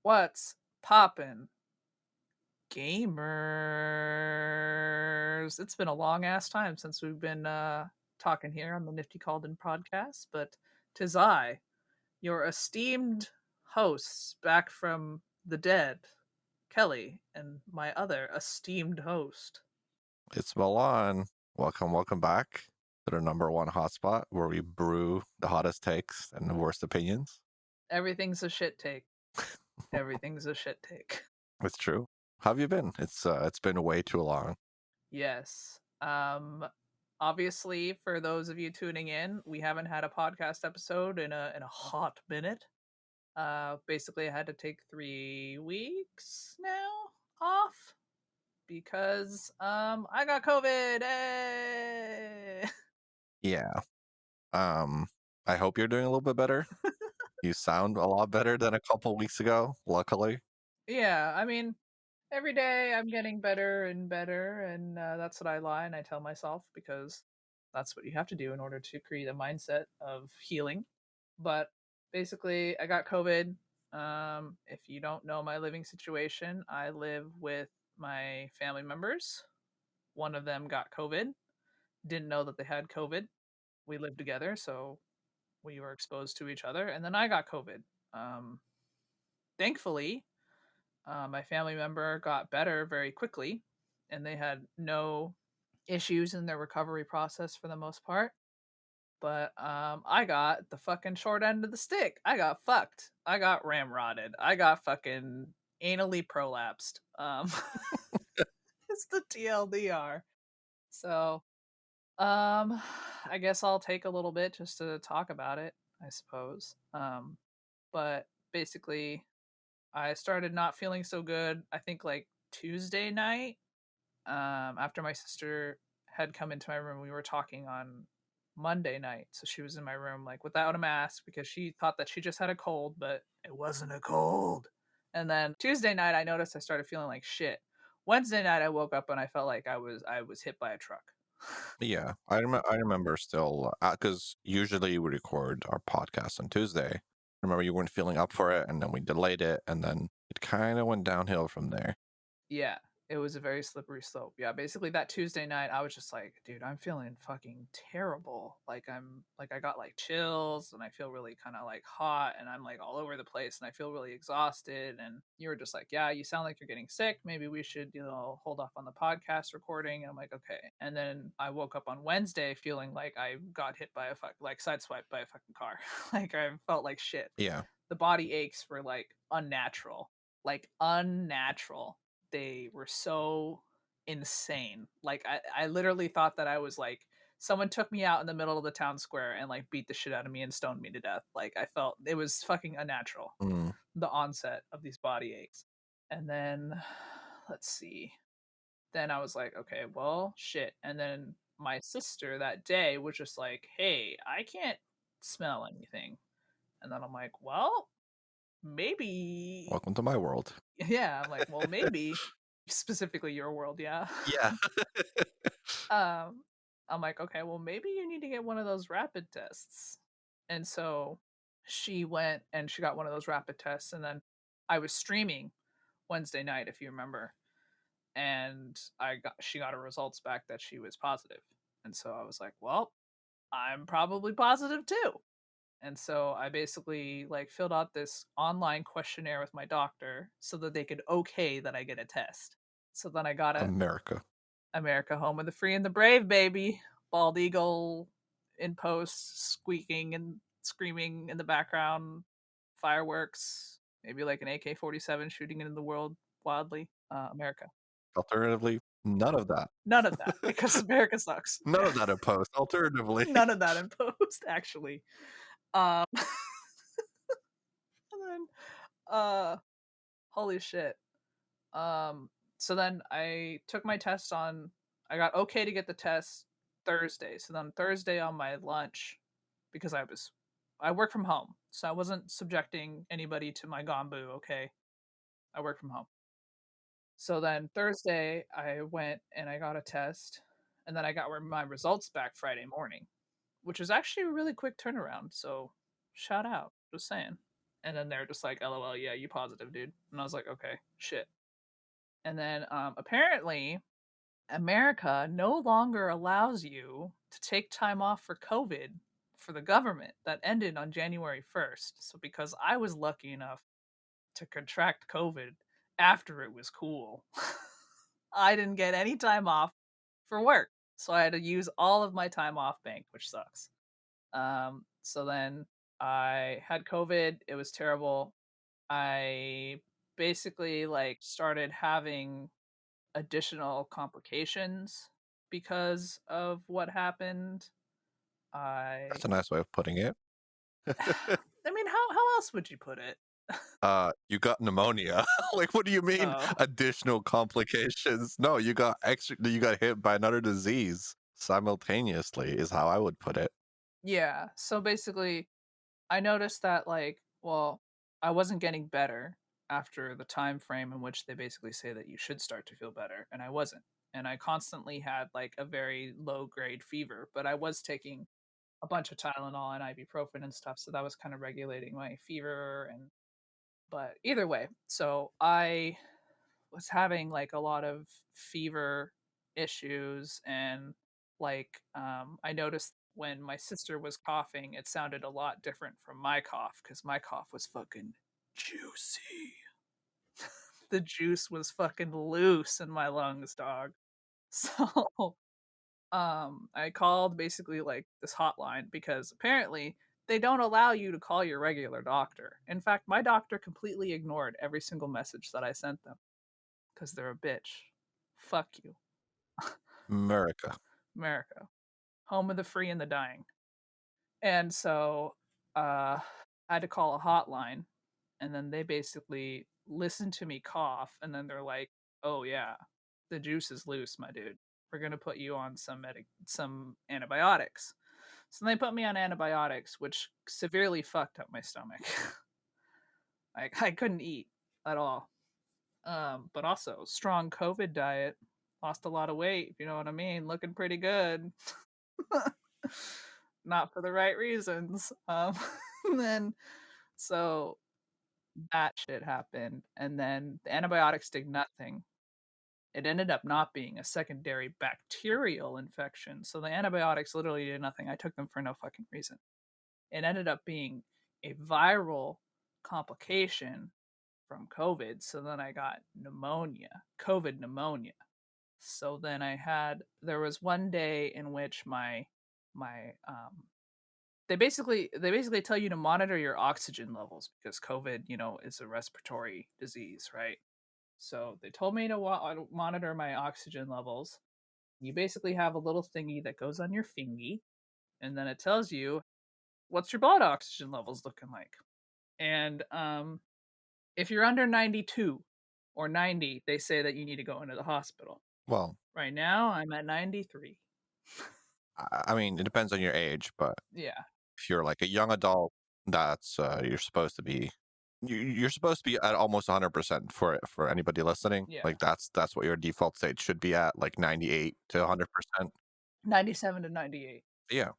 What's poppin', gamers? It's been a long ass time since we've been talking here on the Nifty Cauldron podcast, but 'tis I, your esteemed hosts back from the dead, Kelly, and my other esteemed host. It's Milan. Welcome back to the number one hotspot where we brew the hottest takes and the worst opinions. Everything's a shit take. Everything's a shit take. It's true. How have you been? It's been way too long. Yes. Obviously for those of you tuning in, we haven't had a podcast episode in a hot minute. Basically I had to take 3 weeks now off because I got COVID. Hey! Yeah. I hope you're doing a little bit better. You sound a lot better than a couple weeks ago, luckily. Yeah, I mean, every day I'm getting better and better, and that's what I lie and I tell myself because that's what you have to do in order to create a mindset of healing. But basically, I got COVID. If you don't know my living situation, I live with my family members. One of them got COVID, didn't know that they had COVID. We lived together, so we were exposed to each other, and then I got COVID. Um, Thankfully, my family member got better very quickly, and they had no issues in their recovery process for the most part. But I got the fucking short end of the stick. I got fucked. I got ramrodded. I got fucking anally prolapsed. It's the TLDR. So, I guess I'll take a little bit just to talk about it, I suppose. But basically, I started not feeling so good, I think like Tuesday night, after my sister had come into my room. We were talking on Monday night. So she was in my room like without a mask because she thought that she just had a cold, but it wasn't a cold. And then Tuesday night I noticed I started feeling like shit. Wednesday night I woke up and I felt like I was hit by a truck. Yeah, I remember still because usually we record our podcast on Tuesday. I remember you weren't feeling up for it, and then we delayed it, and then it kind of went downhill from there. Yeah, it was a very slippery slope. Yeah, basically that Tuesday night, I was just like, dude, I'm feeling fucking terrible. Like I got like chills and I feel really kind of like hot and I'm like all over the place and I feel really exhausted. And you were just like, yeah, you sound like you're getting sick. Maybe we should, hold off on the podcast recording. And I'm like, okay. And then I woke up on Wednesday feeling like I got hit by like sideswiped by a fucking car. Like I felt like shit. Yeah, The body aches were like unnatural. Like unnatural. They were so insane. Like I literally thought that I was like someone took me out in the middle of the town square and like beat the shit out of me and stoned me to death. Like I felt it was fucking unnatural. mm. The onset of these body aches. And then let's see. Then I was like, okay, well, shit. And then my sister that day was just like, hey, I can't smell anything. And then I'm like, well, maybe. Welcome to my world. Yeah, I'm like, well, maybe specifically your world, yeah. Yeah. um, I'm like, okay, well, maybe you need to get one of those rapid tests. And so she went and she got one of those rapid tests, and then I was streaming Wednesday night, if you remember, and she got her results back that she was positive. And so I was like, well, I'm probably positive too. And so I basically like filled out this online questionnaire with my doctor so that they could okay that I get a test. So then I got a America. America Home of the Free and the Brave, baby. Bald eagle in post, squeaking and screaming in the background, fireworks, maybe like an AK-47 shooting into the world wildly. America. Alternatively, none of that. None of that because America sucks. None of that in post. Alternatively, None of that in post, actually. Um, and then, uh, holy shit. So then I took my test on. I got okay to get the test Thursday. So then Thursday on my lunch, because I work from home, so I wasn't subjecting anybody to my gombu. Okay, I work from home. So then Thursday I went and I got a test, and then I got my results back Friday morning, which is actually a really quick turnaround. So shout out, just saying. And then they're just like, LOL, yeah, you positive, dude. And I was like, okay, shit. And then apparently America no longer allows you to take time off for COVID for the government. That ended on January 1st. So because I was lucky enough to contract COVID after it was cool, I didn't get any time off for work. So I had to use all of my time off bank, which sucks. So then I had COVID. It was terrible. I basically like started having additional complications because of what happened. That's I a nice way of putting it. I mean, how else would you put it? You got pneumonia. Like, what do you mean Oh, additional complications? No, you got hit by another disease simultaneously is how I would put it. yeah. So basically, I noticed that like, well, I wasn't getting better after the time frame in which they basically say that you should start to feel better, and I wasn't. And I constantly had like a very low grade fever, but I was taking a bunch of Tylenol and ibuprofen and stuff, so that was kind of regulating my fever. And but either way, so I was having like a lot of fever issues. And like I noticed when my sister was coughing, it sounded a lot different from my cough because my cough was fucking juicy. The juice was fucking loose in my lungs, dog. So I called basically like this hotline because apparently they don't allow you to call your regular doctor. In fact, my doctor completely ignored every single message that I sent them because they're a bitch. Fuck you, America. America, home of the free and the dying. And so I had to call a hotline, and then they basically listen to me cough, and then they're like, "Oh yeah, the juice is loose, my dude. We're gonna put you on some antibiotics." So they put me on antibiotics, which severely fucked up my stomach. I couldn't eat at all. But also strong COVID diet, lost a lot of weight. If you know what I mean, looking pretty good. Not for the right reasons. And then so that shit happened, and then the antibiotics did nothing. It ended up not being a secondary bacterial infection. So the antibiotics literally did nothing. I took them for no fucking reason. It ended up being a viral complication from COVID. So then I got pneumonia, COVID pneumonia. So then there was one day in which my they basically tell you to monitor your oxygen levels because COVID, is a respiratory disease, right? So they told me to monitor my oxygen levels. You basically have a little thingy that goes on your fingy, and then it tells you what's your blood oxygen levels looking like. And if you're under 92 or 90, they say that you need to go into the hospital. Well, Right now, I'm at 93. I mean, it depends on your age, but Yeah, if you're like a young adult, that's you're supposed to be you're supposed to be at almost 100% for anybody listening. yeah. Like that's what your default state should be at, like 98 to 100%. 97 to 98. Yeah.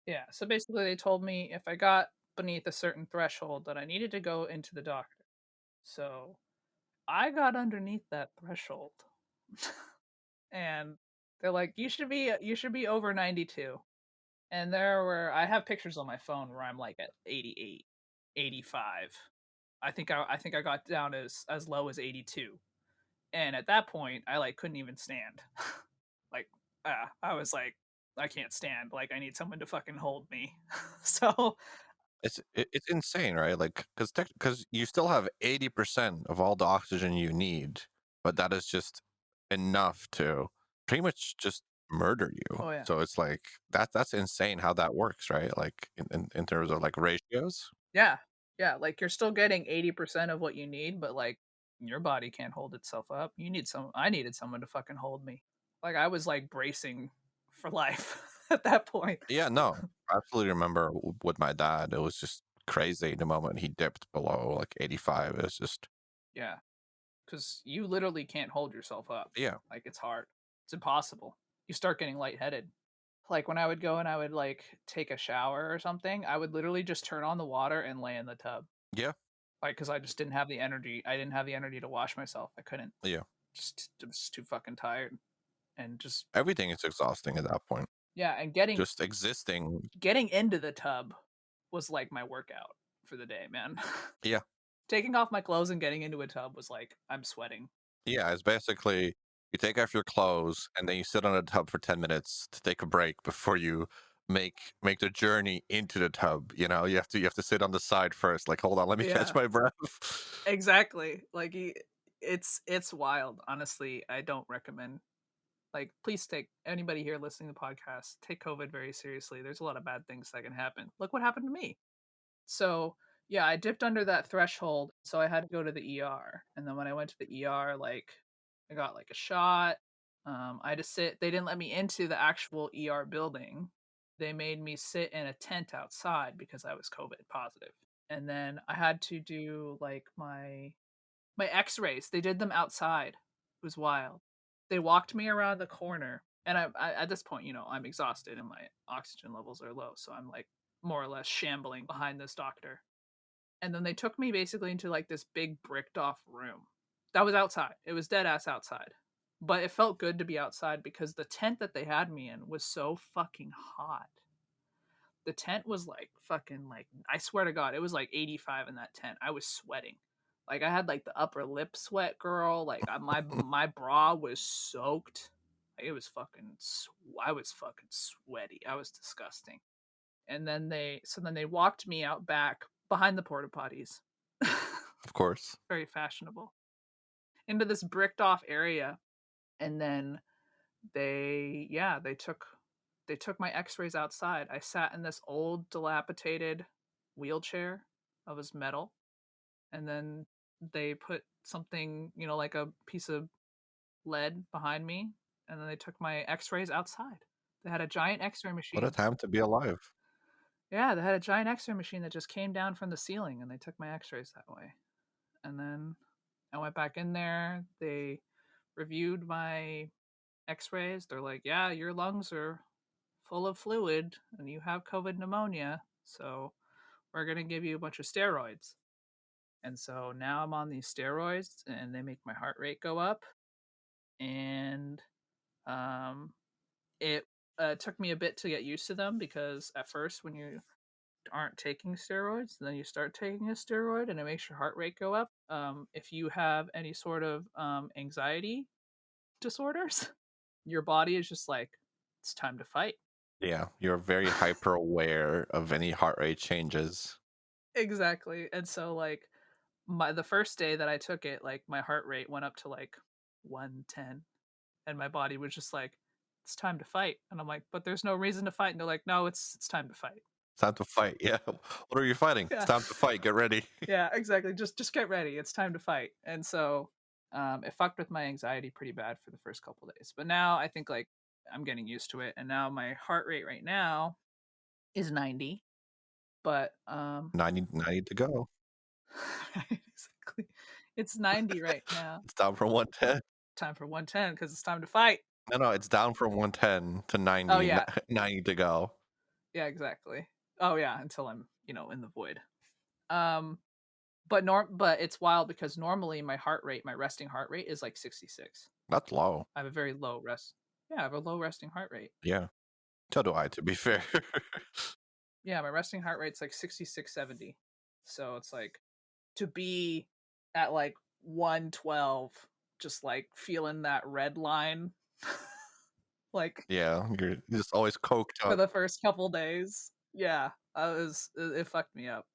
Yeah. So basically, they told me if I got beneath a certain threshold that I needed to go into the doctor. So I got underneath that threshold. And they're like, you should be over 92. And I have pictures on my phone where I'm like at 88, 85. I think I got down as low as 82. And at that point, I like couldn't even stand. Like I was like, I can't stand. Like I need someone to fucking hold me. So It's insane, right? Like because you still have 80% of all the oxygen you need, but that is just enough to pretty much just murder you. oh yeah. So it's like that's insane how that works, right? Like in terms of like ratios. Yeah. Yeah, like you're still getting 80% of what you need, but like your body can't hold itself up. I needed someone to fucking hold me. Like I was like bracing for life at that point. Yeah, no, I absolutely remember with my dad. It was just crazy the moment he dipped below like 85. It's just Yeah, cuz you literally can't hold yourself up. yeah. Like it's hard. It's impossible. You start getting lightheaded. Like when I would go and I would like take a shower or something, I would literally just turn on the water and lay in the tub. Yeah, like because I just didn't have the energy. I didn't have the energy to wash myself. I couldn't. yeah. Just I was too fucking tired and just Everything is exhausting at that point. yeah. And getting Just existing. getting into the tub was like my workout for the day, man. Yeah, Taking off my clothes and getting into a tub was like I'm sweating. yeah. It's basically you take off your clothes and then you sit on a tub for 10 minutes to take a break before you make the journey into the tub. You have to sit on the side first. Like, hold on, let me catch Yeah, my breath. exactly. Like it's wild. Honestly, I don't recommend. Like, please take anybody here listening to the podcast, take COVID very seriously. There's a lot of bad things that can happen. Look what happened to me. So yeah, I dipped under that threshold, so I had to go to the ER. And then when I went to the ER, like I got like a shot. I had to sit. They didn't let me into the actual ER building. They made me sit in a tent outside because I was COVID positive. And then I had to do like my X-rays. They did them outside. It was wild. They walked me around the corner, and I at this point, I'm exhausted and my oxygen levels are low, so I'm like more or less shambling behind this doctor. And then they took me basically into like this big bricked off room. That was outside. It was dead ass outside. But it felt good to be outside because the tent that they had me in was so fucking hot. The tent was like fucking like I swear to God, it was like 85 in that tent. I was sweating. Like I had like the upper lip sweat, girl. Like my bra was soaked. Like, it was I was fucking sweaty. I was disgusting. And then they walked me out back behind the porta potties. Of course. Very fashionable. Into this bricked off area, and then they took my x-rays outside. I sat in this old dilapidated wheelchair. That was metal. And then they put something, like a piece of lead behind me, and then they took my x-rays outside. They had a giant x-ray What a machine. time to be alive. Yeah, they had a giant x-ray machine that just came down from the ceiling, and they took my x-rays that way. And then I went back in there. They reviewed my x-rays. They're like, yeah, your lungs are full of fluid and you have COVID pneumonia. So we're going to give you a bunch of steroids. And so now I'm on these steroids and they make my heart rate go up. And um, it took me a bit to get used to them because at first, when you aren't taking steroids, then you start taking a steroid and it makes your heart rate go up. If you have any sort of anxiety disorders, your body is just like, it's time to fight. Yeah, you're very hyper aware of any heart rate changes. Exactly. And so like the first day that I took it, like my heart rate went up to like 110 and my body was just like, it's time to fight. And I'm like, but there's no reason to fight. And they're like, no, it's time to fight. It's time to fight. Yeah. What are you fighting? It's Yeah. time to fight. Get ready. Yeah, exactly. Just get ready. It's time to fight. And so it fucked with my anxiety pretty bad for the first couple days. But now I think like I'm getting used to it. And now my heart rate right now is 90. But 90 to go. exactly. It's 90 right now. It's down from 110. Time for 110 because it's time to fight. No, it's down from 110 to Oh 90, yeah. 90 to go. Yeah, exactly. Oh yeah, until I'm, in the void. Um but it's wild because normally my heart rate, my resting heart rate is like 66. That's low. I have a very low rest. Yeah, I have a low resting heart rate. Yeah. So do I, to be fair. Yeah, my resting heart rate's like 66, 70. So it's like to be at like 112, just like feeling that red line like Yeah, you're just always coked for up. the first couple days. Yeah, it fucked me up.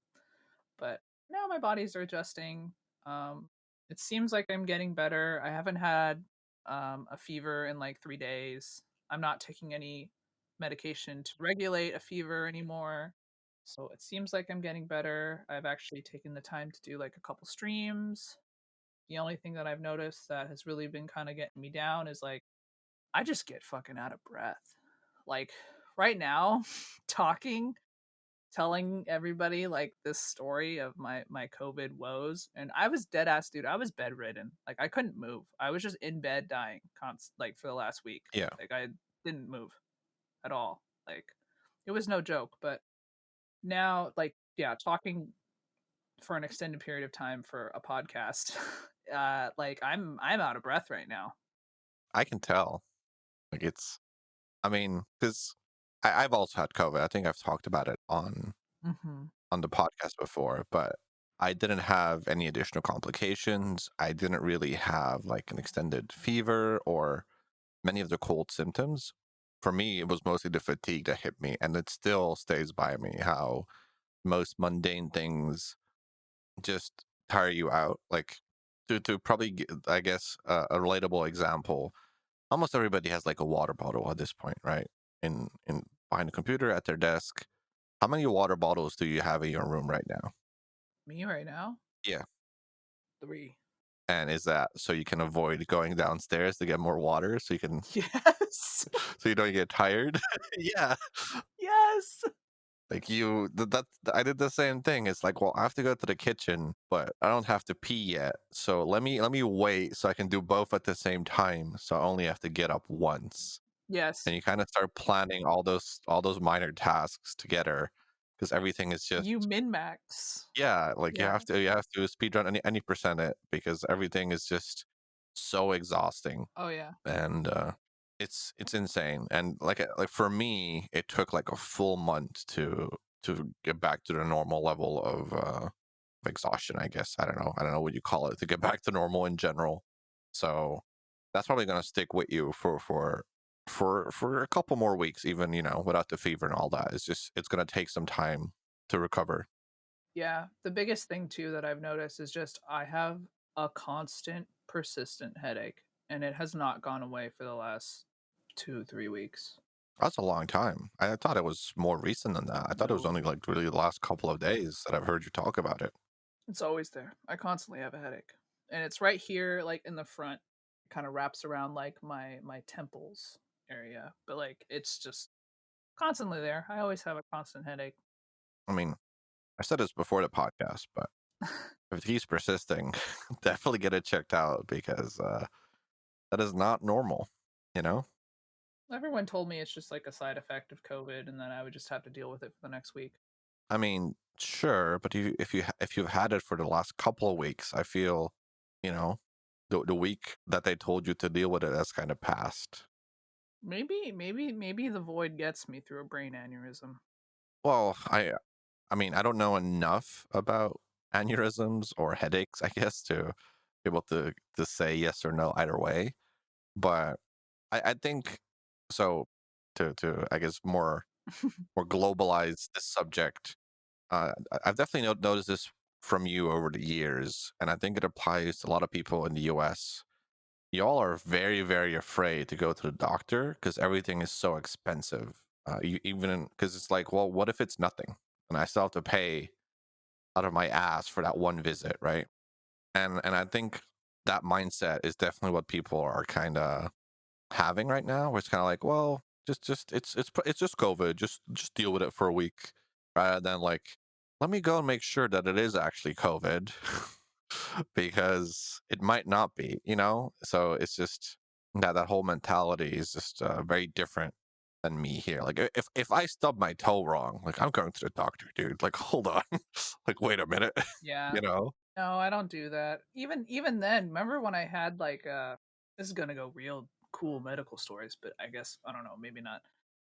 But now my bodies are adjusting. It seems like I'm getting better. I haven't had a fever in like 3 days. I'm not taking any medication to regulate a fever anymore. So it seems like I'm getting better. I've actually taken the time to do like a couple streams. The only thing that I've noticed that has really been kind of getting me down is like I just get fucking out of breath. Like right now, talking, telling everybody like this story of my COVID woes, and I was dead ass, dude. I was bedridden. Like I couldn't move. I was just in bed dying, like for the last week. Yeah. Like I didn't move at all. Like it was no joke. But now, like yeah, talking for an extended period of time for a podcast. Like I'm out of breath right now. I can tell. Like it's I mean, because I've also had COVID. I think I've talked about it Mhm. on the podcast before, but I didn't have any additional complications. I didn't really have like an extended fever or many of the cold symptoms. For me, it was mostly the fatigue that hit me, and it still stays by me how most mundane things just tire you out. Like to probably, I guess, a relatable example. Almost everybody has like a water bottle at this point, right? In behind the computer at their desk. How many water bottles do you have in your room right now? Me right now? Yeah. 3. And is that so you can avoid going downstairs to get more water so you can Yes. so you don't get tired? Yeah. Yes. Like that I did the same thing. It's like, well, I have to go to the kitchen, but I don't have to pee yet. So let me wait so I can do both at the same time. So I only have to get up once. Yes. And you kind of start planning all those minor tasks together because everything is You just min-max. yeah, like Yeah. you have to speed run any percent it because everything is just so exhausting Oh, yeah. and it's insane. And like for me, it took like a full month to get back to the normal level of exhaustion, I guess. I don't know what you call it to get back to normal in general. So that's probably going to stick with you for a couple more weeks, even without the fever and all that. It's going to take some time to recover. Yeah. The biggest thing too that I've noticed is just I have a constant, persistent headache, and it has not gone away for the last 2, 3 weeks. That's a long time. I thought it was more recent than that. I thought it was No. only like really the last couple of days that I've heard you talk about it. It's always there. I constantly have a headache. And it's right here, like in the front. Kind of wraps around like my temples area. But like it's just constantly there. I always have a constant headache. I mean, I said this before the podcast, but if he's persisting, definitely get it checked out because that is not normal. You know, Everyone told me it's just like a side effect of COVID and then I would just have to deal with it for the next week. I mean, sure, but if you've had it for the last couple of weeks, I feel, you know, the week that they told you to deal with it has kind of passed. Maybe the void gets me through a brain aneurysm. Well, I mean, I don't know enough about aneurysms or headaches, I guess, to be able to say yes or no either way. But I think so. To I guess more globalize this subject. I've definitely noticed this from you over the years, and I think it applies to a lot of people in the U.S. Y'all are very, very afraid to go to the doctor because everything is so expensive. Even because it's like, well, what if it's nothing, and I still have to pay out of my ass for that one visit, right? And I think that mindset is definitely what people are kind of having right now. Where it's kind of like, well, just it's just COVID. Just deal with it for a week, rather than like, let me go and make sure that it is actually COVID, because it might not be. So it's just that whole mentality is just very different than me here. Like if I stub my toe wrong, like I'm going to the doctor, dude. Like hold on, like wait a minute, Yeah. you know. No, I don't do that. Even then, remember when I had like this is gonna go real cool medical stories, but I guess I don't know, maybe not.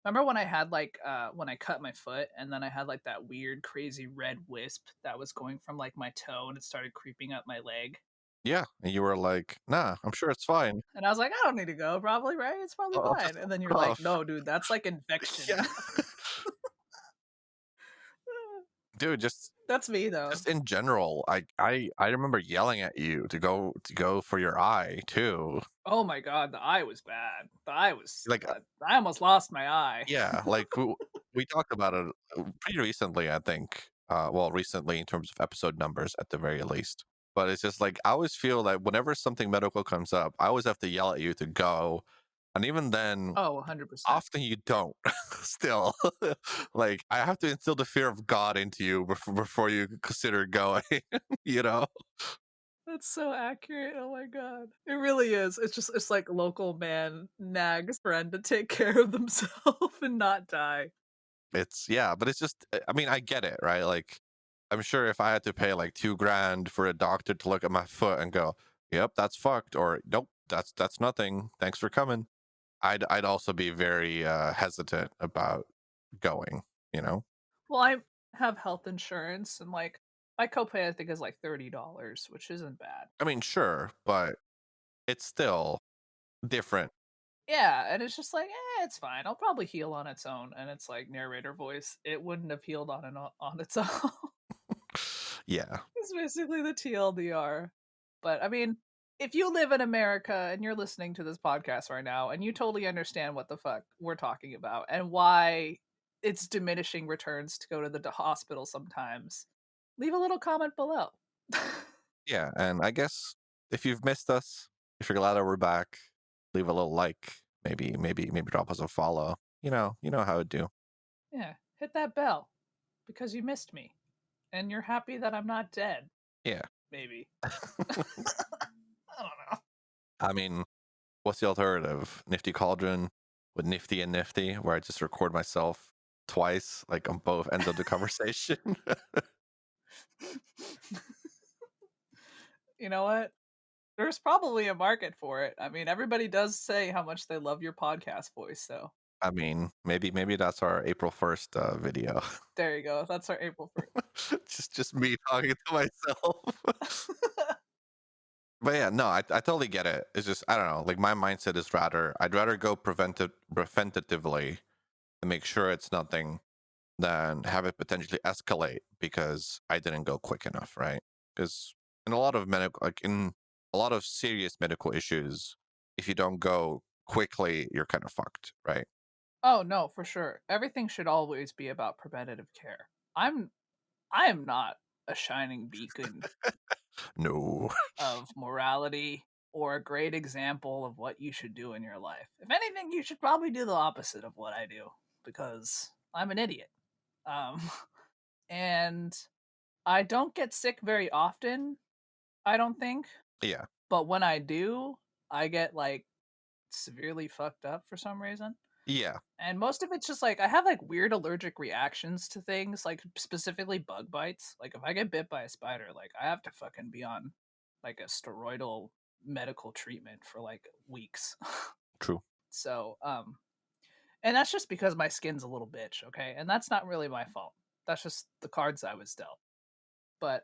Remember when I had like when I cut my foot and then I had like that weird crazy red wisp that was going from like my toe and it started creeping up my leg. Yeah, and you were like, nah, I'm sure it's fine. And I was like, I don't need to go, probably, right? It's probably I'll fine. just And then you're like, cough. no, dude, that's like infection. Yeah, dude, That's me though. just in general, I remember yelling at you to go for your eye too. Oh my god, the eye was bad. The eye was Like, I almost lost my eye. yeah, like we talked about it pretty recently, I think. Well, recently in terms of episode numbers at the very least. But it's just like I always feel that whenever something medical comes up, I always have to yell at you to go, and even then, Oh, 100%. often you don't. Still, like I have to instill the fear of God into you before you consider going. you know, That's so accurate. Oh my god. It really is. It's like local man nags friend to take care of themselves and not die. it's yeah, but it's just. I mean, I get it, right? Like I'm sure if I had to pay like 2 grand for a doctor to look at my foot and go, "Yep, that's fucked," or "Nope, that's nothing. Thanks for coming," I'd also be very hesitant about going. You know, Well, I have health insurance and like my copay I think is like $30, which isn't bad. I mean, sure, but it's still different. Yeah, and it's just like, it's fine. I'll probably heal on its own. And it's like narrator voice. It wouldn't have healed on its own. Yeah, It's basically the TLDR. But I mean, if you live in America and you're listening to this podcast right now and you totally understand what the fuck we're talking about and why it's diminishing returns to go to the hospital sometimes, leave a little comment below. yeah, and I guess if you've missed us, if you're glad that we're back, leave a little like, maybe drop us a follow. You know how to do. Yeah, hit that bell because you missed me and you're happy that I'm not dead. Yeah. Maybe. I don't know. I mean, what's the alternative? Nifty Cauldron with Nifty and Nifty, where I just record myself twice, like on both ends of the conversation. You know what? There's probably a market for it. I mean, everybody does say how much they love your podcast voice, so I mean, maybe that's our April 1st video. there you go. That's our April just me talking to myself. 1st. But yeah, no, I totally get it. It's just I don't know. Like my mindset is I'd rather go preventatively and make sure it's nothing than have it potentially escalate because I didn't go quick enough, right? Because in a lot of medical, like in a lot of serious medical issues, if you don't go quickly, you're kind of fucked, right? Oh, no, for sure. Everything should always be about preventative care. I am not a shining beacon No. of morality or a great example of what you should do in your life. If anything, you should probably do the opposite of what I do because I'm an idiot. Um, and I don't get sick very often, I don't think. Yeah. But when I do, I get like severely fucked up for some reason. Yeah. And most of it's just like I have like weird allergic reactions to things, like specifically bug bites. Like if I get bit by a spider, like I have to fucking be on like a steroidal medical treatment for like weeks. True. So, and that's just because my skin's a little bitch, okay? And that's not really my fault. That's just the cards I was dealt. But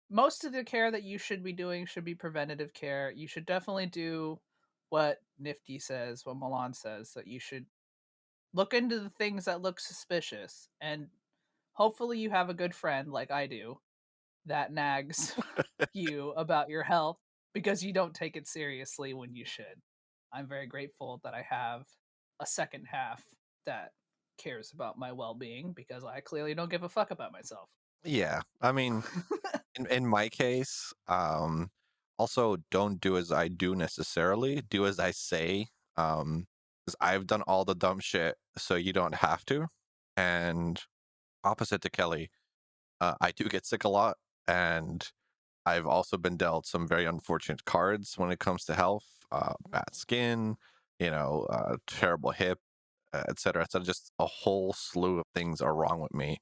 most of the care that you should be doing should be preventative care. You should definitely do what Nifty says, what Milan says, that you should look into the things that look suspicious. And hopefully you have a good friend like I do that nags you about your health because you don't take it seriously when you should. I'm very grateful that I have a second half that cares about my well-being because I clearly don't give a fuck about myself. Yeah. I mean, in my case, also don't do as I do necessarily. Do as I say. Because I've done all the dumb shit, so you don't have to. And opposite to Kelly, I do get sick a lot, and I've also been dealt some very unfortunate cards when it comes to health. Bad skin, terrible hip, etc. So just a whole slew of things are wrong with me.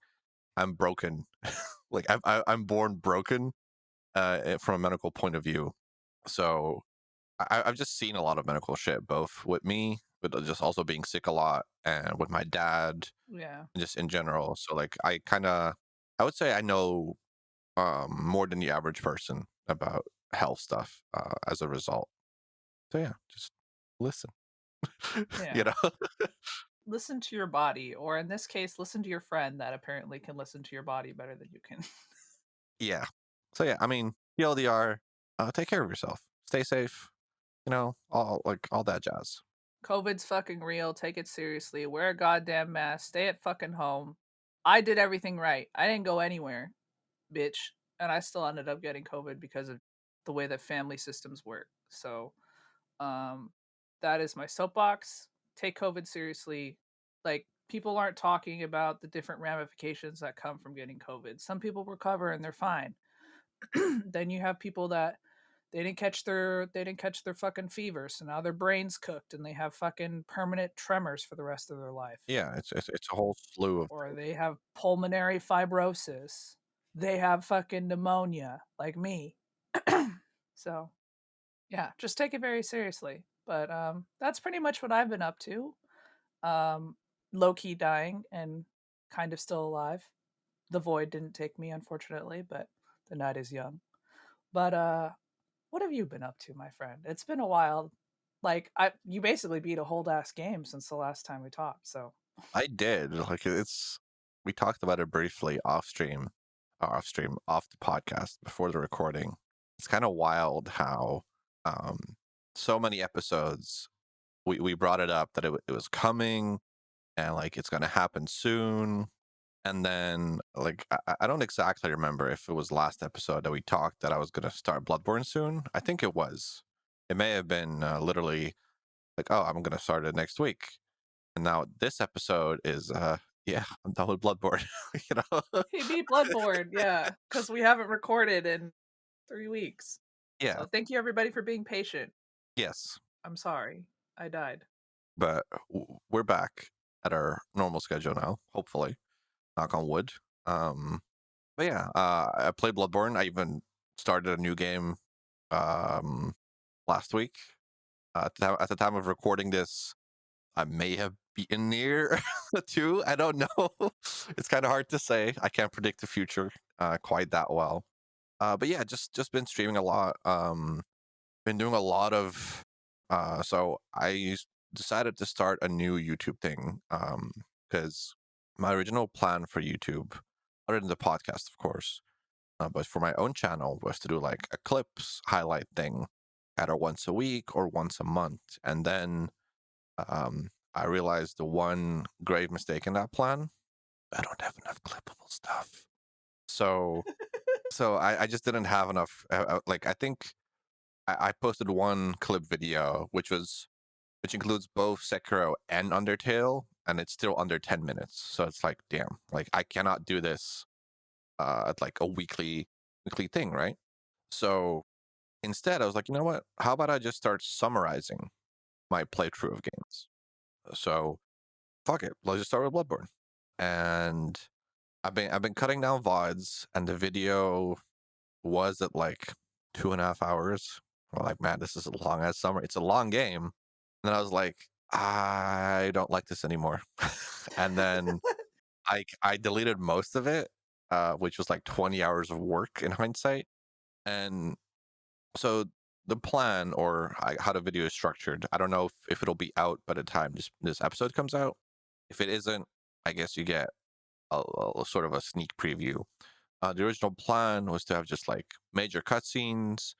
I'm broken. Like I'm born broken from a medical point of view. So I've just seen a lot of medical shit, both with me, but just also being sick a lot, and with my dad, Yeah. and just in general. So like I would say I know more than the average person about health stuff as a result. So yeah, just listen. you Yeah. know, Listen to your body, or in this case, listen to your friend that apparently can listen to your body better than you can. yeah. So yeah, I mean, TLDR, take care of yourself, stay safe. All that jazz. COVID's fucking real. Take it seriously. Wear a goddamn mask. Stay at fucking home. I did everything right. I didn't go anywhere, bitch. And I still ended up getting COVID because of the way that family systems work. So, um, that is my soapbox. Take COVID seriously. Like, people aren't talking about the different ramifications that come from getting COVID. Some people recover and they're fine. Then you have people that they didn't catch their fucking fever, so now their brain's cooked and they have fucking permanent tremors for the rest of their life. Yeah, it's a whole slew of Or things. they have pulmonary fibrosis. they have fucking pneumonia like me. So, yeah, just take it very seriously. But that's pretty much what I've been up to. Um Low key dying and kind of still alive. The void didn't take me unfortunately, but the night is young. But what have you been up to, my friend? It's been a while. Like I you basically beat a whole ass game since the last time we talked. So, I did. Like it's we talked about it briefly off the podcast before the recording. It's kind of wild how um so many episodes we brought it up that it was coming and like it's gonna happen soon. And then like I don't exactly remember if it was last episode that we talked that I was gonna start Bloodborne soon. I think it was. It may have been literally like, oh, I'm gonna start it next week. And now this episode is yeah, I'm done with Bloodborne. you know? he beat Bloodborne, yeah, because we haven't recorded in 3 weeks. Yeah, So thank you everybody for being patient. yes. I'm sorry. I died. But we're back at our normal schedule now, hopefully. Knock on wood. Um but yeah, I played Bloodborne. I even started a new game um last week. At the time of recording this, I may have beaten near two. I don't know. It's kind of hard to say. I can't predict the future quite that well. But yeah, just been streaming a lot. Been doing a lot of. So decided to start a new YouTube thing. Because my original plan for YouTube, other than the podcast, of course, but for my own channel was to do like a clips highlight thing, either once a week or once a month, and then I realized the one grave mistake in that plan: I don't have enough clippable stuff. So, I just didn't have enough. Like I think I posted one clip video, which includes both Sekiro and Undertale, and it's still under 10 minutes. So it's like, damn, like I cannot do this at like a weekly thing, right? So instead, I was like, you know what? How about I just start summarizing my playthrough of games? So fuck it, let's just start with Bloodborne. And I've been cutting down VODs, and the video was at like 2.5 hours. I'm like, man, this is a long ass summer. It's a long game. And then I was like, I don't like this anymore. and then I deleted most of it, which was like 20 hours of work in hindsight. And so the plan or how the video is structured, I don't know if it'll be out by the time this episode comes out. If it isn't, I guess you get a sort of a sneak preview. The original plan was to have just like major cutscenes,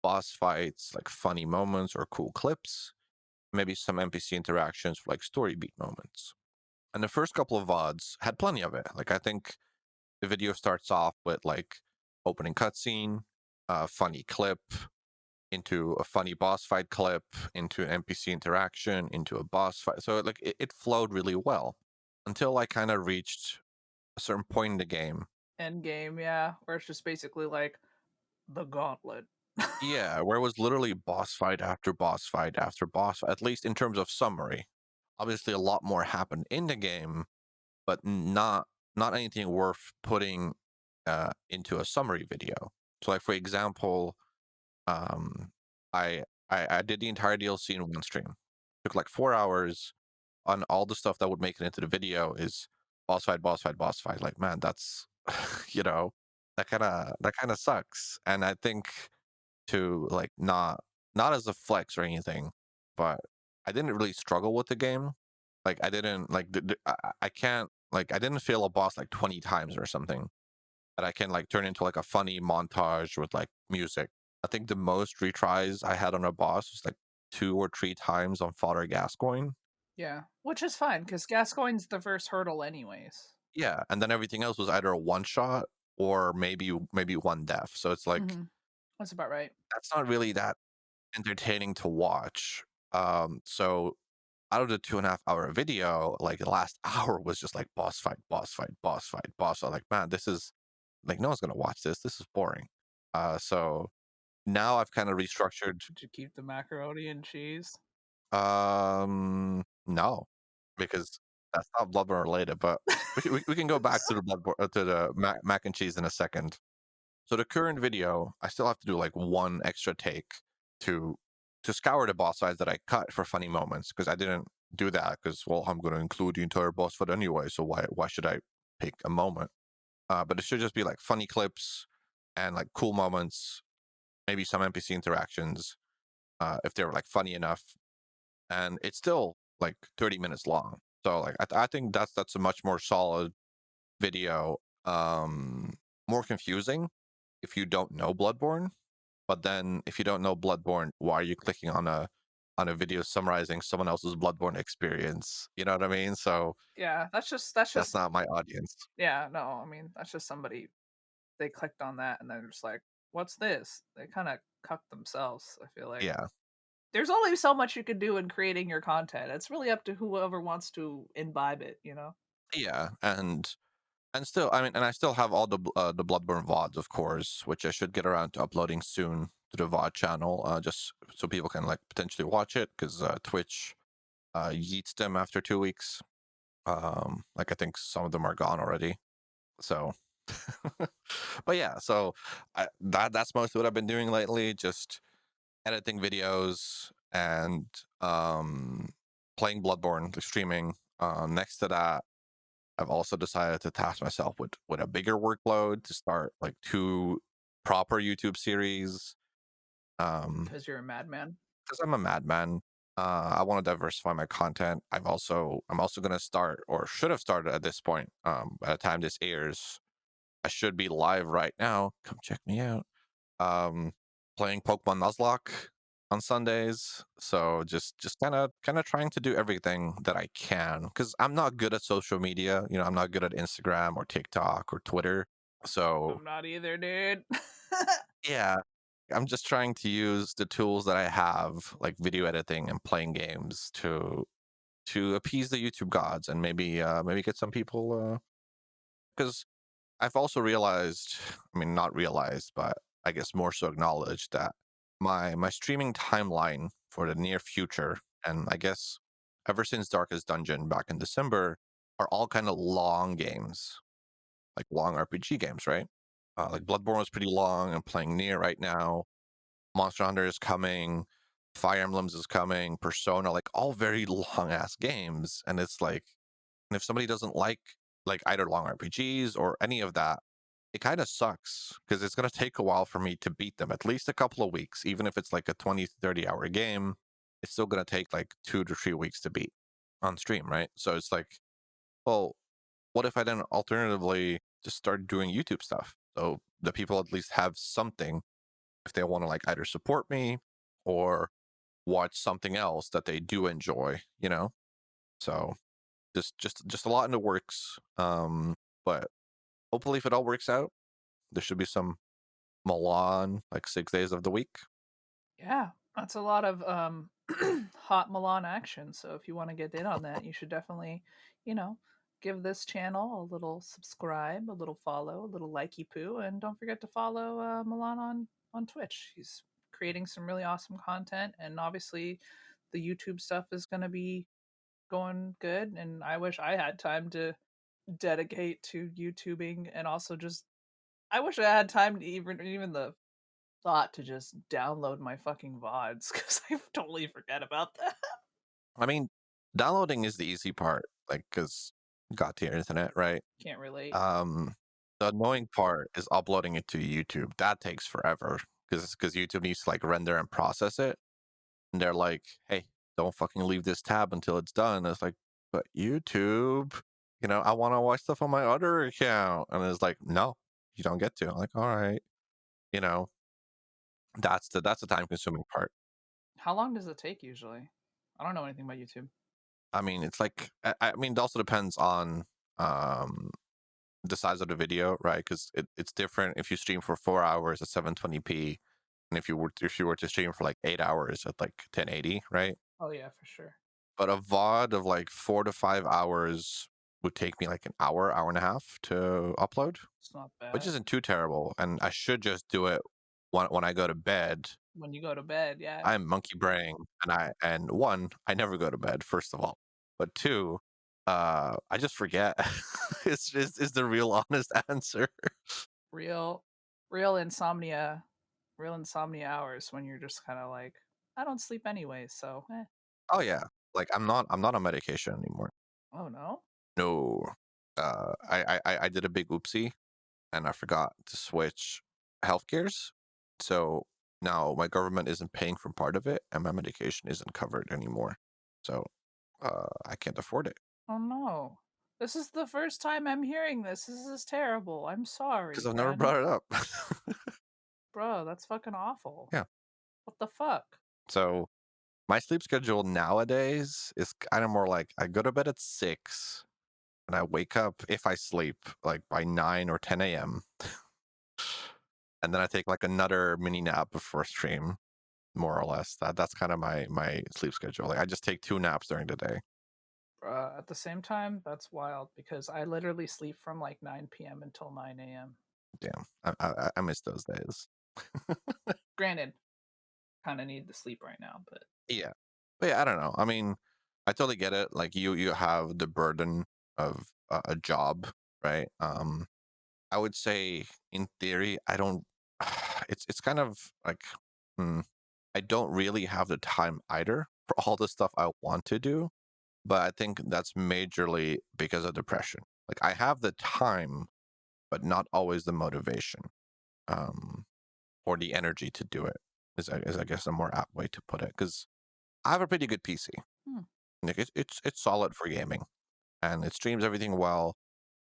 boss fights, like funny moments or cool clips, maybe some NPC interactions for like story beat moments. And the first couple of VODs had plenty of it. Like I think the video starts off with like opening cutscene, a funny clip, into a funny boss fight clip, into an NPC interaction, into a boss fight. So like it flowed really well until I kind of reached a certain point in the game. End game, yeah, where it's just basically like the gauntlet. Yeah, where it was literally boss fight after boss fight after boss fight, at least in terms of summary. Obviously, a lot more happened in the game, but not anything worth putting into a summary video. So, like for example, um, I did the entire DLC in one stream. Took like 4 hours on all the stuff that would make it into the video is boss fight, boss fight, boss fight. Like, man, that's you know, that kind of sucks. And I think to like not as a flex or anything, but I didn't really struggle with the game. Like I didn't like I can't like I didn't fail a boss like 20 times or something that I can like turn into like a funny montage with like music. I think the most retries I had on a boss was like 2 or 3 times on Father Gascoigne. Yeah, which is fine because Gascoigne's the first hurdle, anyways. Yeah, and then everything else was either a one shot or maybe one death. So it's like Hmm. That's about right. that's not really that entertaining to watch. So out of the 2.5 hour video, like the last hour was just like boss fight, boss fight, boss fight, boss fight. Like, man, this is like no one's gonna watch this. This is boring. So now I've kind of restructured. Did you keep the macaroni and cheese? No, because That's not Bloodborne related, but we can go back to the Bloodborne to the mac and cheese in a second. So the current video, I still have to do like one extra take to scour the boss fights that I cut for funny moments because I didn't do that because well I'm going to include the entire boss fight anyway, so why should I pick a moment? But it should just be like funny clips and like cool moments, maybe some NPC interactions if they were like funny enough, and it's still like 30 minutes long. So like I think that's a much more solid video. More confusing if you don't know Bloodborne, but then if you don't know Bloodborne, why are you clicking on a video summarizing someone else's Bloodborne experience? You know what I mean? So Yeah, that's that's just not my audience. yeah, no, I mean, that's just somebody they clicked on that and they're just like, "What's this?" They kinda cucked themselves, I feel like. Yeah, There's only so much you can do in creating your content. It's really up to whoever wants to imbibe it, you know? yeah, and still, I mean, and I still have all the Bloodborne VODs, of course, which I should get around to uploading soon to the VOD channel, just so people can like potentially watch it because Twitch yeets them after 2 weeks. Like I think some of them are gone already. So, but yeah, so that's most of what I've been doing lately. Just editing videos and playing Bloodborne, like streaming. Next to that, I've also decided to task myself with a bigger workload to start like two proper YouTube series. Um, Because 'Cause you're a madman. because I'm a madman. I want to diversify my content. I'm also gonna start or should have started at this point. By the time this airs, I should be live right now. Come check me out. Um, Playing Pokemon Nuzlocke on Sundays. So just kind of trying to do everything that I can because I'm not good at social media. You know, I'm not good at Instagram or TikTok or Twitter. So I'm not either, dude. yeah, I'm just trying to use the tools that I have, like video editing and playing games, to appease the YouTube gods and maybe get some people because I've also realized, I mean, not realized, but I guess more so acknowledged that my streaming timeline for the near future, and I guess ever since Darkest Dungeon back in December, are all kind of long games, like long RPG games, right? Like Bloodborne was pretty long. I'm playing Near right now. Monster Hunter is coming. Fire Emblems is coming. Persona, like all very long ass games, and it's like, and if somebody doesn't like either long RPGs or any of that, it kind of sucks because it's going to take a while for me to beat them, at least a couple of weeks. Even if it's like a 20 to 30 hour game, it's still going to take like 2 to 3 weeks to beat on stream, right? So it's like, well, what if I then alternatively just start doing YouTube stuff? So the people at least have something if they want to like either support me or watch something else that they do enjoy, you know? So just a lot in the works. But hopefully if it all works out, there should be some Milan like 6 days of the week. Yeah, that's a lot of, hot Milan action, so if you wanna get in on that, you should definitely, you know, give this channel a little subscribe, a little follow, a little likey poo, and don't forget to follow, Milan on Twitch. He's creating some really awesome content, and obviously, the YouTube stuff is gonna be going good, and I wish I had time to dedicate to YouTubing and also just I wish I had time to even the thought to just download my fucking VODs because I totally forget about that. I mean, downloading is the easy part, like because got to your internet, right? Can't relate. Um, the annoying part is uploading it to YouTube. That takes forever because YouTube needs to like render and process it. And they're like, "Hey, don't fucking leave this tab until it's done." It's like, "But YouTube, I want to watch stuff on my other account." And it's like, "No, you don't get to." I'm like, "All right," you know, that's the time consuming part. How long does it take usually? I don't know anything about YouTube. I mean, it's like I mean, it also depends on um the size of the video, right? Because it's different if you stream for 4 hours at 720p, and if you were to stream for like 8 hours at like 1080, right? Oh yeah, for sure. But a VOD of like 4 to 5 hours would take me like an hour, hour and a half to upload, It's not which bad. isn't too terrible. And I should just do it when I go to bed. When you go to bed, yeah. I'm monkey brain, and one, I never go to bed, first of all, but two, I just forget. It's just is the real honest answer. Real real insomnia real insomnia hours when you're just kinda like, "I don't sleep anyway, so, eh." Oh, yeah. Like, I'm not on medication anymore. Oh, no? No. I did a big oopsie, and I forgot to switch healthcares. So, now my government isn't paying for part of it, and my medication isn't covered anymore. So, I can't afford it Oh, no. This is the first time I'm hearing this. This is terrible. I'm because sorry, 'cause I've never friend. brought it up. Bro, that's fucking awful. Yeah. What the fuck? So, my sleep schedule nowadays is kinda more like I go to bed at 6, and I wake up, if I sleep, like, by 9 or 10 AM, and then I take, like, another mini nap before stream, more or less. That's kinda my sleep schedule. Like, I just take 2 naps during the day. At the same time, that's wild because I literally sleep from, like, 9 p.m. until 9 a.m. Damn, I miss those days. Granted, kinda need the sleep right now, but Yeah. But, yeah, I don't know. I mean, I totally get it. Like, you have the burden of a job, right? I would say in theory, I don't it's kind of like, hmm, I don't really have the time either for all the stuff I want to do, but I think that's majorly because of depression. Like, I have the time, but not always the motivation, um, or the energy to do it is I guess a more apt way to put it. Because I have a pretty good PC. hmm, Like, it's solid for gaming, and it streams everything well.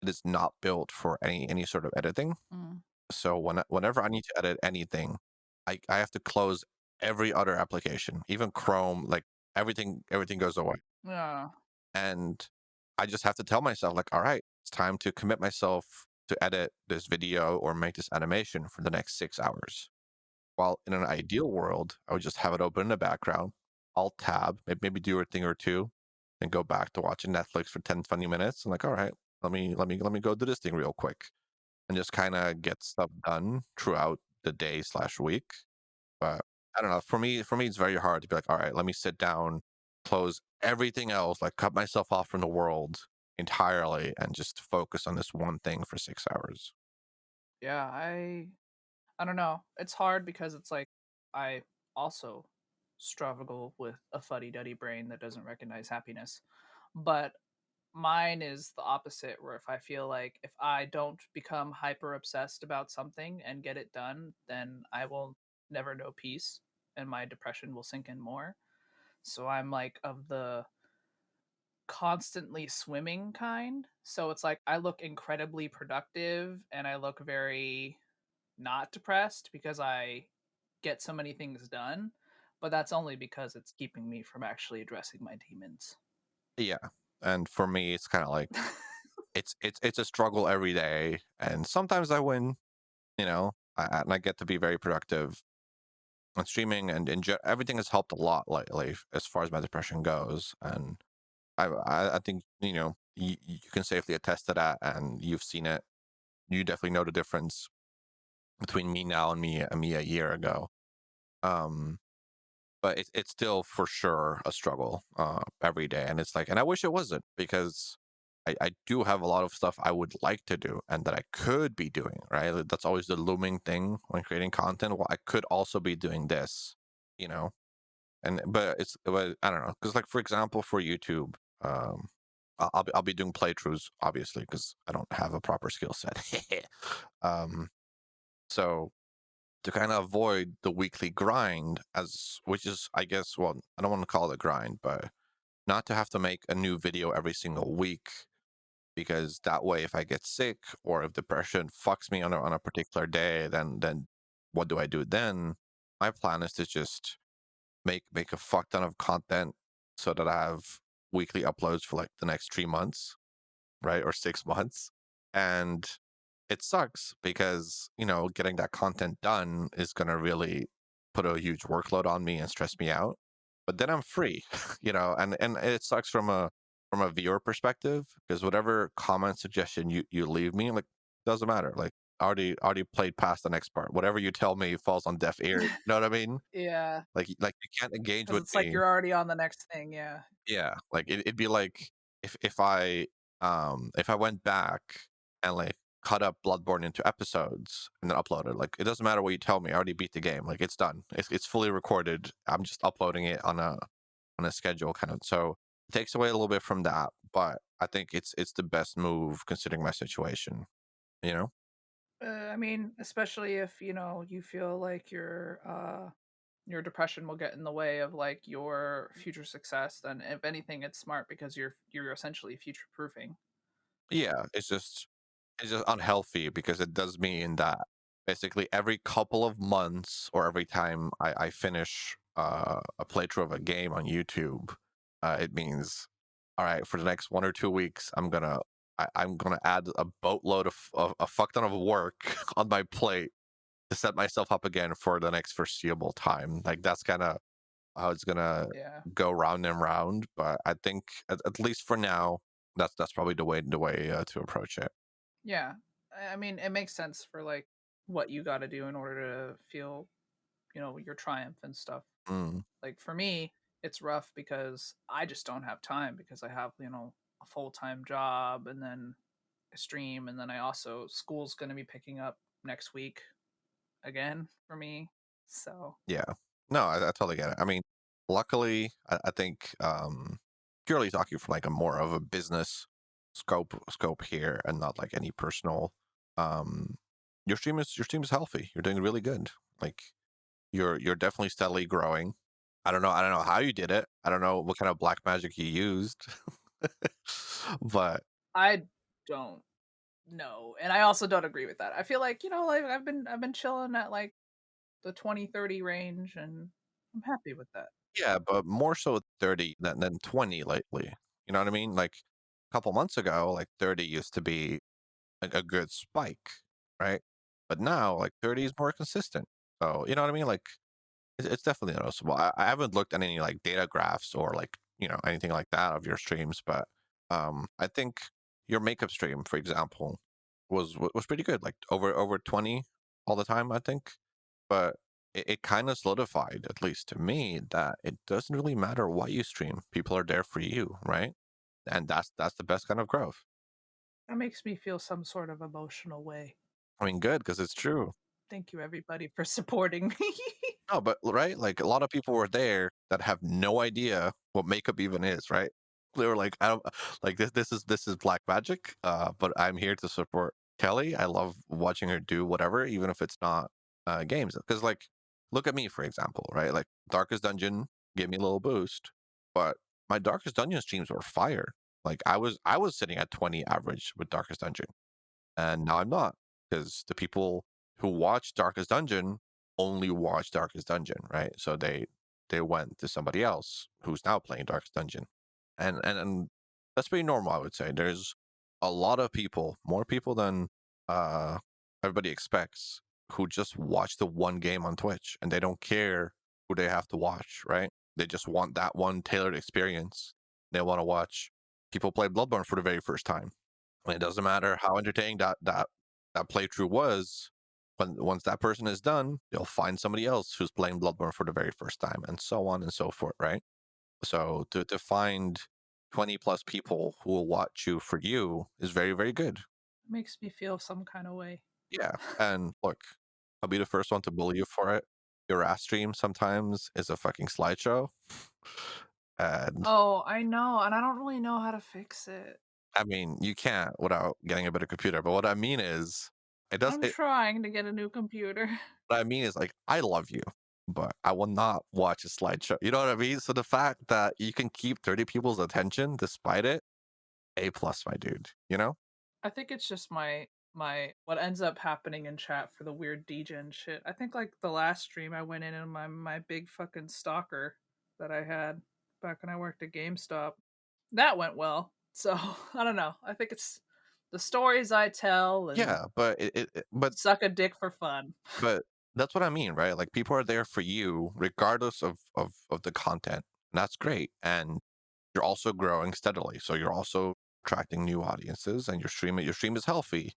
It is not built for any sort of editing. mm. So whenever I need to edit anything, I have to close every other application, even Chrome, like everything goes away. Yeah. And I just have to tell myself, like, all right, it's time to commit myself to edit this video or make this animation for the next 6 hours. While in an ideal world, I would just have it open in the background, alt tab, maybe do a thing or two, and go back to watching Netflix for 10, 20 minutes. And like, all right, let me go do this thing real quick and just kind of get stuff done throughout the day slash week. But I don't know. For me, it's very hard to be like, all right, let me sit down, close everything else, like cut myself off from the world entirely, and just focus on this one thing for 6 hours. Yeah, I don't know. It's hard because it's like I also struggle with a fuddy-duddy brain that doesn't recognize happiness. But mine is the opposite, where if I feel like if I don't become hyper obsessed about something and get it done, then I will never know peace and my depression will sink in more. So I'm like of the constantly swimming kind. So it's like I look incredibly productive and I look very not depressed because I get so many things done, but that's only because it's keeping me from actually addressing my demons. Yeah, and for me, it's kind of like it's a struggle every day, and sometimes I win, and I get to be very productive on streaming, and everything has helped a lot lately as far as my depression goes, and I think you can safely attest to that, and you've seen it. You definitely know the difference between me now and me a year ago. Um, but it's still for sure a struggle every day, and it's like, and I wish it wasn't because I do have a lot of stuff I would like to do and that I could be doing. Right, that's always the looming thing when creating content. Well, I could also be doing this, you know, and but I don't know because like for example for YouTube. I'll be doing playthroughs obviously because I don't have a proper skill set. um, so to kind of avoid the weekly grind, as which is I guess, well, I don't want to call it a grind, but not to have to make a new video every single week, because that way if I get sick or if depression fucks me on a particular day, then what do I do then? My plan is to just make a fuck ton of content so that I have weekly uploads for like the next 3 months, right? Or 6 months. And it sucks because, getting that content done is going to really put a huge workload on me and stress me out. But then I'm free, and it sucks from a viewer perspective because whatever comment suggestion you leave me, like, doesn't matter. Like, already played past the next part. Whatever you tell me falls on deaf ears. You know what I mean? Yeah, Like you can't engage because with it's like me. you're already on the next thing. Yeah. Yeah, like it'd be like if I went back and like cut up Bloodborne into episodes and then upload it, like it doesn't matter what you tell me. I already beat the game. Like it's done. It's fully recorded. I'm just uploading it on a schedule kind of. So it takes away a little bit from that, but I think it's the best move considering my situation. You know? I mean, especially if, you feel like your depression will get in the way of like your future success, then if anything, it's smart because you're essentially future proofing. Yeah. It's just unhealthy because it does mean that basically every couple of months or every time I finish a playthrough of a game on YouTube, it means all right for the next 1 or 2 weeks I'm gonna add a boatload of a fuck ton of work on my plate to set myself up again for the next foreseeable time. Like that's kind of how it's gonna Yeah. go round and round. But I think at least for now, that's probably the way to approach it. Yeah. I mean, it makes sense for like what you got to do in order to feel, your triumph and stuff. Mm, Like for me, it's rough because I just don't have time because I have, a full-time job and then a stream and then I also school's going to be picking up next week again for me. So, yeah. No, I totally get it. I mean, luckily, I think purely talking from like a more of a business scope here and not like any personal. Um, your stream is healthy. You're doing really good. Like you're definitely steadily growing. I don't know how you did it. I don't know what kind of black magic you used. But I don't know. And I also don't agree with that. I feel like, like I've been chilling at like the 20-30 range and I'm happy with that. yeah, but more so 30 than 20 lately. You know what I mean? Like a couple months ago, like 30 used to be a good spike, right? But now, like 30 is more consistent. So, you know what I mean? Like it's definitely noticeable. I haven't looked at any like data graphs or like, anything like that of your streams, but I think your makeup stream, for example, was pretty good. Like over 20 all the time, I think. But it kind of solidified, at least to me, that it doesn't really matter what you stream. People are there for you, right? And that's the best kind of growth. That makes me feel some sort of emotional way. I mean, good because it's true. Thank you everybody for supporting me. No, but right, like a lot of people were there that have no idea what makeup even is, right? They were like, I don't like this. This is black magic. But I'm here to support Kelly. I love watching her do whatever, even if it's not games. Because like, look at me for example, right? Like Darkest Dungeon gave me a little boost, but my Darkest Dungeon streams were fire. Like I was sitting at 20 average with Darkest Dungeon, and now I'm not because the people who watch Darkest Dungeon only watch Darkest Dungeon, right? So they went to somebody else who's now playing Darkest Dungeon, and that's pretty normal, I would say. There's a lot of people, more people than uh everybody expects, who just watch the one game on Twitch and they don't care who they have to watch, right? They just want that one tailored experience. They want to watch people play Bloodborne for the very first time. And it doesn't matter how entertaining that playthrough was. When once that person is done, they'll find somebody else who's playing Bloodborne for the very first time, and so on and so forth, right? So to find 20 plus people who will watch you for you is very, very good. Makes me feel some kind of way. Yeah. And look, I'll be the first one to bully you for it. Your ass stream sometimes is a fucking slideshow. And Oh, I know, and I don't really know how to fix it. I mean, you can't without getting a better computer. But what I mean is, it does. I'm trying to get a new computer. What I mean is, like, I love you, but I will not watch a slideshow. You know what I mean? So the fact that you can keep 30 people's attention despite it, A plus, my dude. You know? I think it's just my what ends up happening in chat for the weird degen shit. I think like the last stream I went in and my big fucking stalker that I had back when I worked at GameStop. That went well. So, I don't know. I think it's the stories I tell and Yeah, but suck a dick for fun. but that's what I mean, right? Like people are there for you regardless of the content. And that's great. And you're also growing steadily. So you're also attracting new audiences and your stream is healthy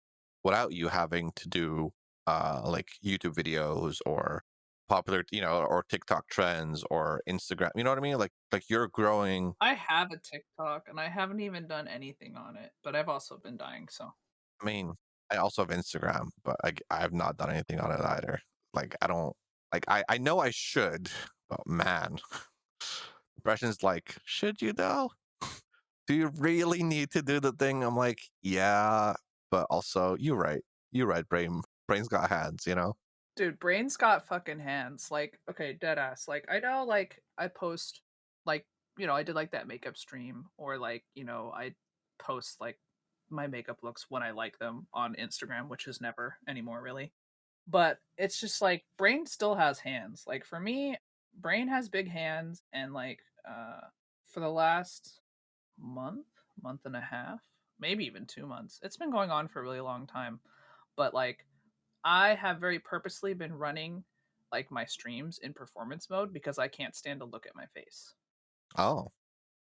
without you having to do like YouTube videos or popular, or TikTok trends or Instagram. You know what I mean? Like you're growing. I have a TikTok and I haven't even done anything on it, but I've also been dying, so I mean, I also have Instagram, but I have not done anything on it either. Like I don't like I know I should, but man, impressions like, should you though? Do you really need to do the thing? I'm like, yeah, but also you're right. You're right, brain's got hands. dude, brain's got fucking hands. Like, okay, dead ass. Like, I know, like, I post, like, I did like that makeup stream, or like, I post like my makeup looks when I like them on Instagram, which is never anymore, really. But it's just like brain still has hands. Like for me, brain has big hands, and like, for the last month, month and a half, maybe even 2 months, it's been going on for a really long time. But like, I have very purposely been running like my streams in performance mode because I can't stand to look at my face. Oh,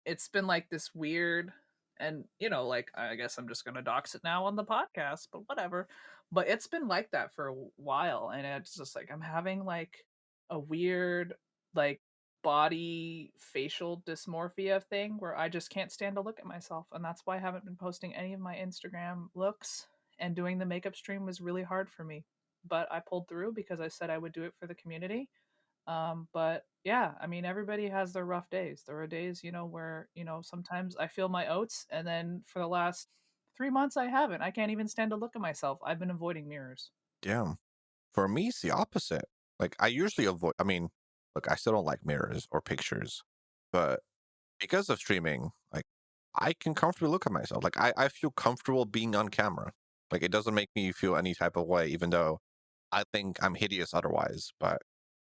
It's been like this weird, and like, I guess I'm just gonna dox it now on the podcast, but whatever. But it's been like that for a while, and it's just like I'm having like a weird, like, body facial dysmorphia thing where I just can't stand to look at myself, and that's why I haven't been posting any of my Instagram looks, and doing the makeup stream was really hard for me. But I pulled through because I said I would do it for the community. But yeah, I mean, everybody has their rough days. There are days, where, sometimes I feel my oats, and then for the last 3 months, I haven't. I can't even stand to look at myself. I've been avoiding mirrors. damn. For me, it's the opposite. Like I usually avoid. I mean, look, I still don't like mirrors or pictures, but because of streaming, like I can comfortably look at myself. Like I feel comfortable being on camera. Like it doesn't make me feel any type of way, even though I think I'm hideous otherwise. But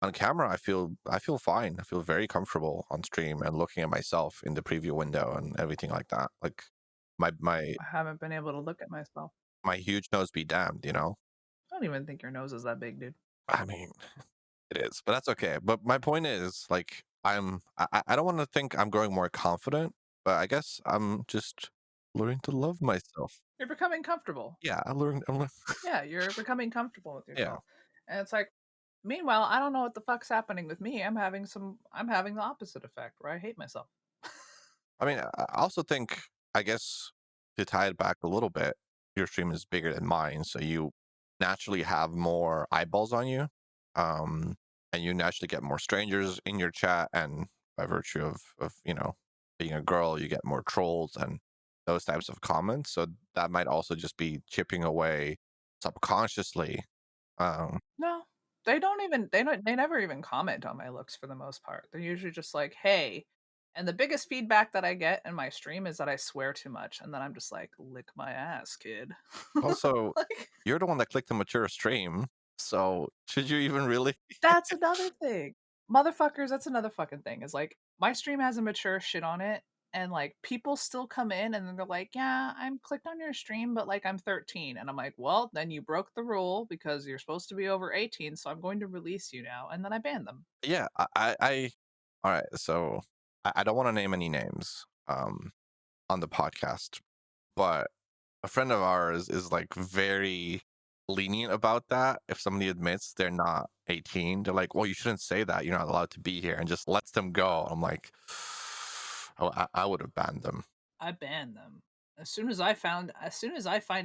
on camera, I feel fine. I feel very comfortable on stream and looking at myself in the preview window and everything like that. Like my my I haven't been able to look at myself. my huge nose be damned. I don't even think your nose is that big, dude. I mean, it is, but that's okay. But my point is, like, I don't want to think I'm growing more confident, but I guess I'm just learning to love myself. You're becoming comfortable. Yeah, I learned. I'm learn- Yeah, you're becoming comfortable with yeah, yourself. And it's like, meanwhile, I don't know what the fuck's happening with me. I'm having the opposite effect where I hate myself. I mean, I also think, I guess, to tie it back a little bit, your stream is bigger than mine, so you naturally have more eyeballs on you, um, and you naturally get more strangers in your chat, and by virtue of being a girl, you get more trolls and those types of comments. So that might also just be chipping away subconsciously. Um, No, they never even comment on my looks for the most part. They're usually just like, "Hey," and the biggest feedback that I get in my stream is that I swear too much, and then I'm just like, "Lick my ass, kid." Also, Like, you're the one that clicked the mature stream, so should you even really? that's another thing. Motherfuckers, that's another fucking thing, is like, my stream has a mature shit on it, and, like, people still come in and then they're like, "Yeah, I'm clicked on your stream, but, like, I'm 13." And I'm like, "Well, then you broke the rule because you're supposed to be over 18, so I'm going to release you now." And then I ban them. Yeah, all right. So I don't want to name any names on the podcast, but a friend of ours is like very lenient about that. If somebody admits they're not 18, they're like, "Well, you shouldn't say that. You're not allowed to be here," and just lets them go. I'm like, oh, I would have banned them. I ban them. As soon as I find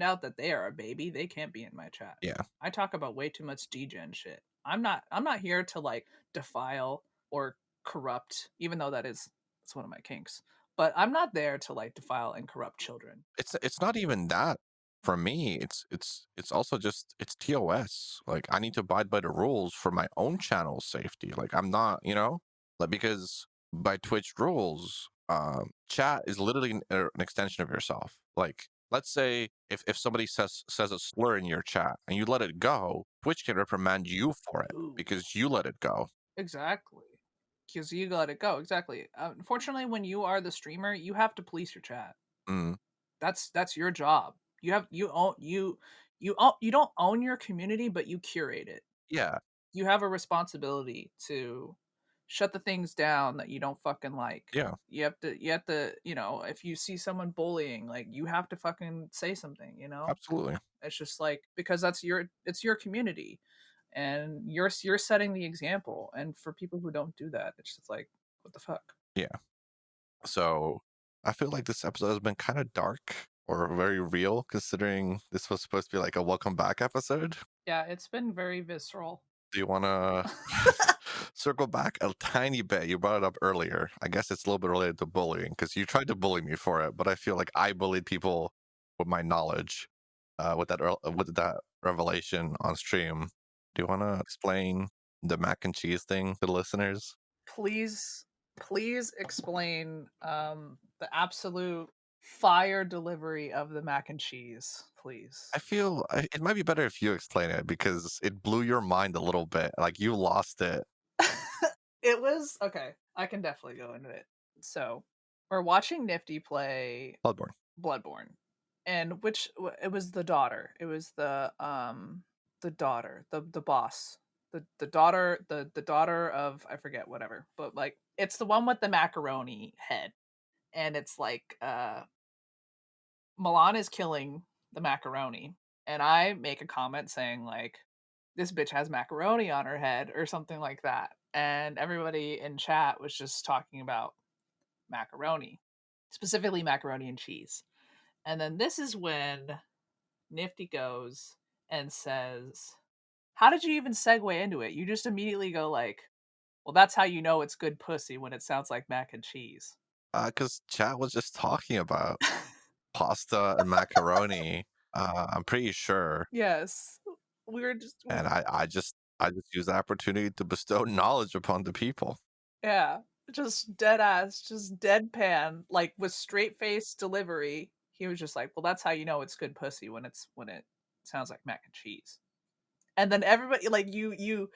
out that they are a baby, they can't be in my chat. Yeah, I talk about way too much degen shit. I'm not here to like defile or corrupt, even though that's one of my kinks. But I'm not there to like defile and corrupt children. it's not even that. For me, it's also just it's TOS. Like I need to abide by the rules for my own channel safety. Like I'm not, like because by Twitch rules, chat is literally an extension of yourself. Like let's say if somebody says a slur in your chat and you let it go, Twitch can reprimand you for it Ooh, because you let it go. exactly. Because you let it go. Exactly. Unfortunately, when you are the streamer, you have to police your chat. Mm, That's your job. You don't own your community, but you curate it. yeah, You have a responsibility to shut the things down that you don't fucking like. yeah, You have to, if you see someone bullying, like, you have to fucking say something. absolutely. It's just like, because it's your community. and you're setting the example. And for people who don't do that, it's just like, what the fuck? Yeah. So I feel like this episode has been kind of dark or very real, considering this was supposed to be like a welcome back episode. Yeah, it's been very visceral. Do you want to circle back a tiny bit? You brought it up earlier. I guess it's a little bit related to bullying because you tried to bully me for it, but I feel like I bullied people with my knowledge, with that revelation on stream. Do you want to explain the mac and cheese thing to the listeners? Please, please explain the absolute fire delivery of the mac and cheese, please. It might be better if you explain it because it blew your mind a little bit. Like you lost it. It was okay. I can definitely go into it. So we're watching Nifty play Bloodborne. Bloodborne, and it was the daughter. It was the daughter, the boss, the daughter, the daughter of, I forget, whatever. But like it's the one with the macaroni head, and it's like Milan is killing the macaroni, and I make a comment saying like, "This bitch has macaroni on her head" or something like that, and everybody in chat was just talking about macaroni, specifically macaroni and cheese. And then this is when Nifty goes and says, "How did you even segue into it? You just immediately go like, well, that's how you know it's good pussy when it sounds like mac and cheese." Because chat was just talking about pasta and macaroni. I'm pretty sure, Yes. We were just and I just use the opportunity to bestow knowledge upon the people. yeah, just dead ass, just deadpan, like with straight face delivery. He was just like, "Well, that's how you know it's good pussy when it sounds like mac and cheese." And then everybody like you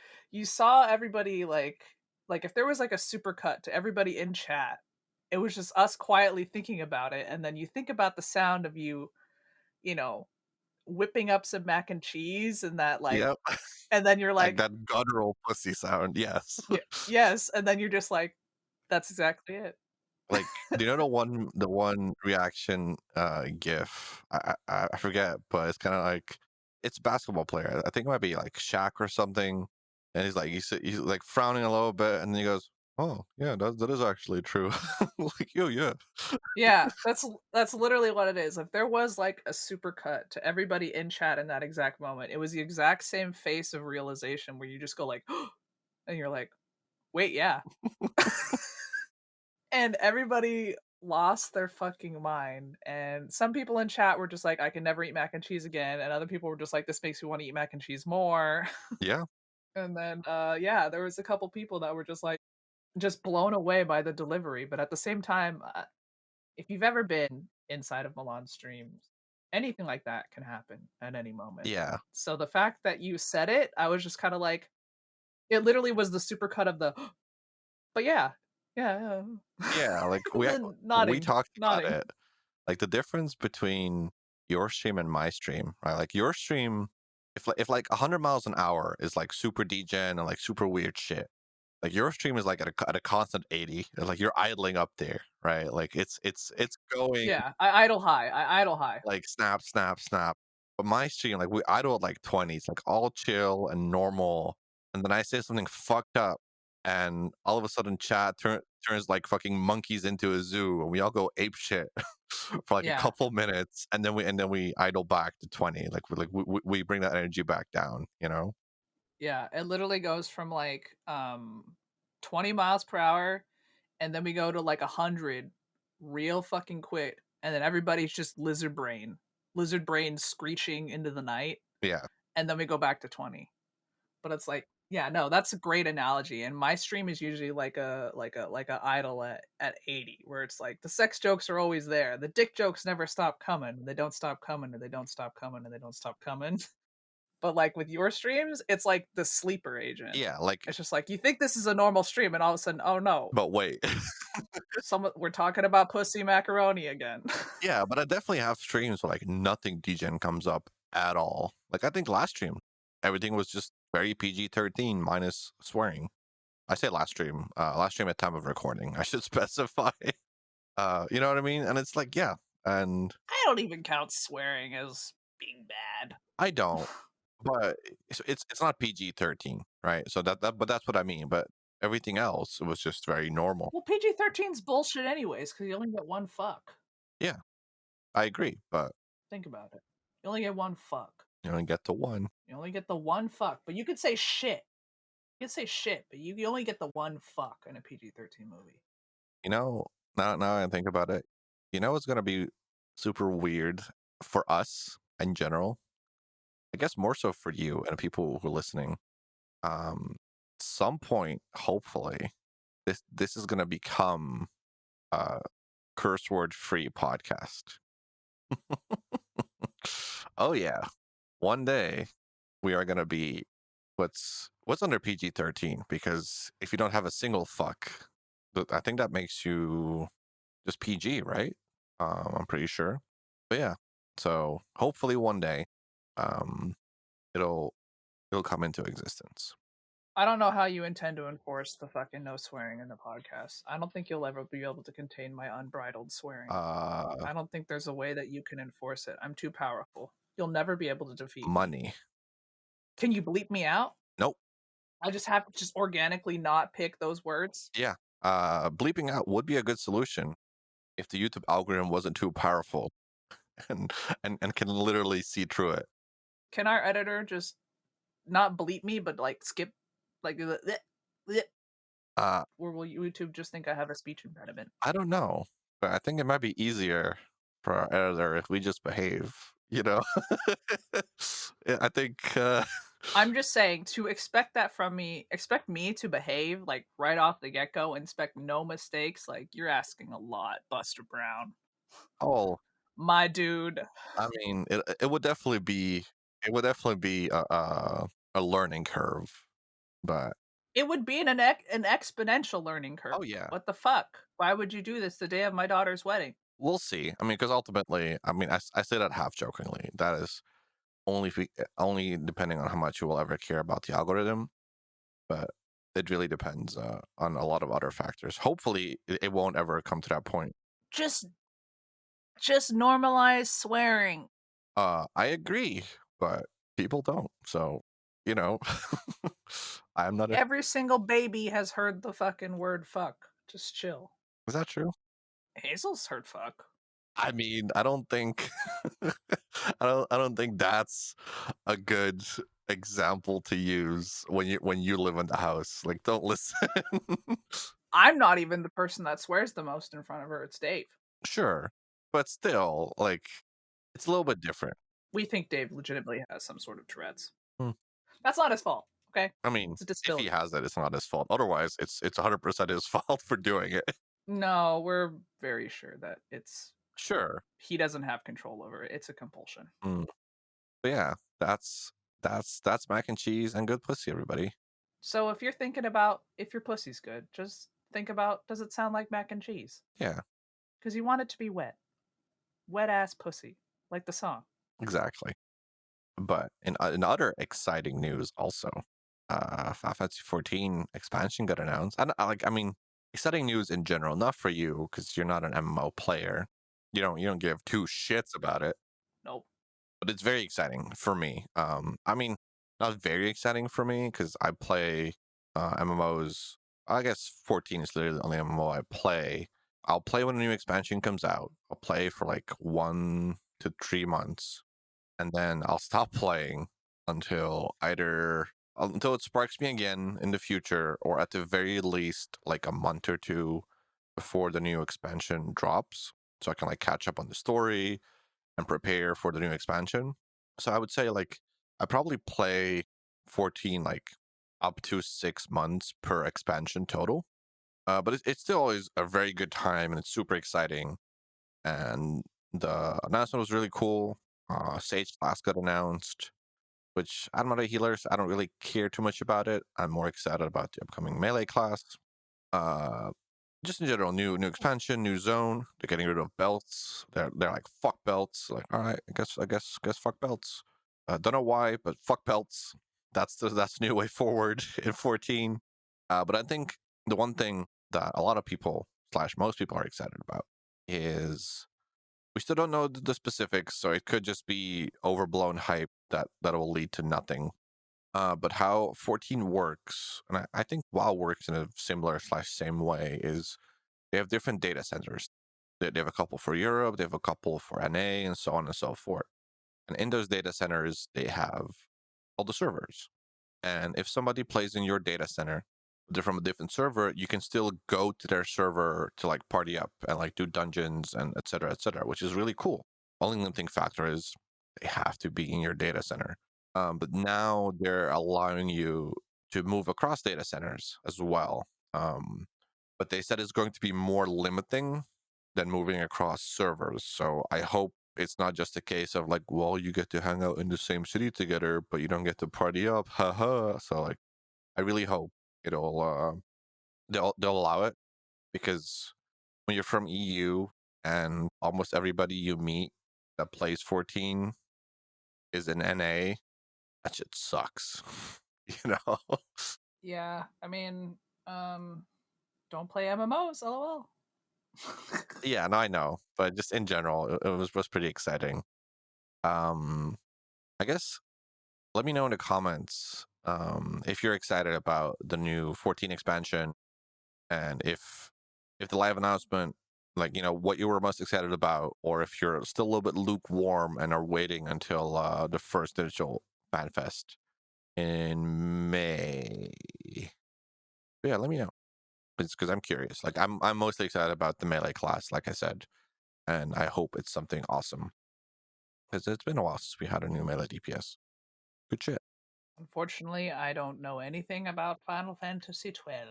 saw everybody like if there was like a super cut to everybody in chat, it was just us quietly thinking about it, and then you think about the sound of you know, whipping up some mac and cheese and that like Yep, and then you're like like, that guttural pussy sound. Yes. Yes," and then you're just like, "That's exactly it." Like, do you know the one reaction gif? I forget, but it's kind of like it's a basketball player. I think it might be like Shaq or something, and he's like frowning a little bit, and then he goes, "Oh yeah, that is actually true." Like, yo, yeah, Yeah, that's literally what it is. If there was like a super cut to everybody in chat in that exact moment, it was the exact same face of realization where you just go like, and you're like, "Wait, yeah." And everybody lost their fucking mind. And some people in chat were just like, "I can never eat mac and cheese again," and other people were just like, "This makes me want to eat mac and cheese more." yeah, And then yeah, there was a couple people that were just like just blown away by the delivery, but at the same time, if you've ever been inside of Milan streams, anything like that can happen at any moment. yeah, So the fact that you said it, I was just kind of like, it literally was the super cut of the, but yeah, yeah, yeah. yeah. Like And then we nodding, talked about nodding. it. Like the difference between your stream and my stream, right? Like your stream, if like 100 miles an hour is like super degen and like super weird shit. Like your stream is like at a constant 80. Like you're idling up there, right? Like it's going Yeah, I idle high. I idle high. like snap, snap, snap. But my stream, like we idle at like 20s, like all chill and normal. And then I say something fucked up, and all of a sudden chat turns like fucking monkeys into a zoo, and we all go ape shit for like a Yeah, couple minutes, and then we idle back to 20. Like we bring that energy back down, you know? yeah. It literally goes from like 20 miles per hour, and then we go to like 100 real fucking quick, and then everybody's just lizard brain screeching into the night, Yeah. and then we go back to 20. But it's like, yeah, no, that's a great analogy. And my stream is usually like a idle at 80, where it's like the sex jokes are always there. The dick jokes never stop coming. They don't stop coming, and they don't stop coming, and they don't stop coming. But like with your streams, it's like the sleeper agent. Yeah, like It's just like you think this is a normal stream, and all of a sudden, oh no, but wait. we're talking about pussy macaroni again. Yeah, but I definitely have streams where like nothing degen comes up at all. Like I think last stream, everything was just very PG-13 minus swearing. I say last stream at time of recording. I should specify. You know what I mean? And it's like, yeah, and I don't even count swearing as being bad. I don't. but it's not PG-13, right? So but that's what I mean. But everything else was just very normal. Well, PG-13's bullshit anyways, because you only get 1 fuck. Yeah, I agree, but Think about it. You only get 1 fuck. you only get to one. You only get the 1 fuck, but you could say shit. You could say shit, but you only get the 1 fuck in a PG-13 movie. You know, now I think about it, you know what's gonna be super weird for us in general? I guess more so for you and people who are listening. Um, some point, hopefully, this is gonna become a curse word free podcast. Oh yeah, one day we are gonna be what's under PG-13 because if you don't have a single fuck, I think that makes you just PG, right? I'm pretty sure. But yeah, so hopefully one day, um, it'll it'll come into existence. I don't know how you intend to enforce the fucking no swearing in the podcast. I don't think you'll ever be able to contain my unbridled swearing. Uh, I don't think there's a way that you can enforce it. I'm too powerful. You'll never be able to defeat me. money. Can you bleep me out? Nope. I just have to just organically not pick those words. Yeah. Bleeping out would be a good solution if the YouTube algorithm wasn't too powerful and and can literally see through it. Can our editor just not bleep me, but like skip, like, Uh, or will YouTube just think I have a speech impediment? I don't know, but I think it might be easier for our editor if we just behave. You know, yeah, I think. I'm just saying to expect that from me, expect me to behave like right off the get go and expect no mistakes. Like you're asking a lot, Buster Brown, Oh, my dude. I mean, it would definitely be a learning curve, but It would be an exponential learning curve. oh yeah, What the fuck? Why would you do this the day of my daughter's wedding? we'll see. I mean, because ultimately, I mean, I say that half jokingly. That is only if only depending on how much you will ever care about the algorithm, but it really depends on a lot of other factors. Hopefully, it won't ever come to that point. Just just normalize swearing. I agree, but people don't. So, you know, I'm not a. Every single baby has heard the fucking word fuck. Just chill. Is that true? Hazel's heard fuck. I mean, I don't think I don't think that's a good example to use when you live in the house. Like don't listen. I'm not even the person that swears the most in front of her. It's Dave. Sure. But still, like it's a little bit different. We think Dave legitimately has some sort of Tourette's. Hmm. That's not his fault, okay? I mean, It's a if he disability. has it, it's not his fault. Otherwise, it's 100% his fault for doing it. No, we're very sure that it's Sure. he doesn't have control over it. It's a compulsion. Mm. But yeah, that's mac and cheese and good pussy, everybody. So if you're thinking about if your pussy's good, just think about does it sound like mac and cheese? Yeah, Because you want it to be wet. Wet ass pussy. Like the song. exactly. But in other exciting news, also, Final Fantasy 14 expansion got announced. And I mean, exciting news in general, not for you because you're not an MMO player. You don't give two shits about it, Nope. but it's very exciting for me. I mean, not very exciting for me because I play MMOs. I guess 14 is literally the only MMO I play. I'll play when a new expansion comes out. I'll play for like 1 to 3 months and then I'll stop playing until either until it sparks me again in the future, or at the very least, like a month or two before the new expansion drops, so I can like catch up on the story and prepare for the new expansion. So I would say like I probably play 14 like up to 6 months per expansion total. But it's still always a very good time and it's super exciting. And the announcement was really cool. Sage class got announced, which I'm not a healer, so I don't really care too much about it. I'm more excited about the upcoming melee class. Uh, just in general, new expansion, new zone. They're getting rid of belts. They're like fuck belts. Like all right, I guess fuck belts. Don't know why, but fuck belts. That's the new way forward in 14. But I think the one thing that a lot of people slash most people are excited about is We still don't know the specifics, so it could just be overblown hype that will lead to nothing. But how 14 works, and I think WoW works in a similar slash same way, is they have different data centers. They have a couple for Europe, they have a couple for NA, and so on and so forth. And in those data centers, they have all the servers. And if somebody plays in your data center, they're from a different server, you can still go to their server to like party up and like do dungeons and et cetera, which is really cool. Only limiting factor is they have to be in your data center. But now they're allowing you to move across data centers as well. But they said it's going to be more limiting than moving across servers. So I hope it's not just a case of like, well, you get to hang out in the same city together, but you don't get to party up. Haha. So like, I really hope it'll they'll allow it, because when you're from EU and almost everybody you meet that plays 14 is in NA, that shit sucks. you know? Yeah, I mean, um, don't play MMOs, lol. Yeah, no, I know, but just in general, it was pretty exciting. Um, I guess let me know in the comments if you're excited about the new 14 expansion, and if the live announcement, like what you were most excited about, or if you're still a little bit lukewarm and are waiting until the first digital fan fest in May. But yeah, let me know. It's because I'm curious. Like I'm mostly excited about the melee class, like I said, and I hope it's something awesome, because it's been a while since we had a new melee DPS. Good shit. Unfortunately, I don't know anything about Final Fantasy 12.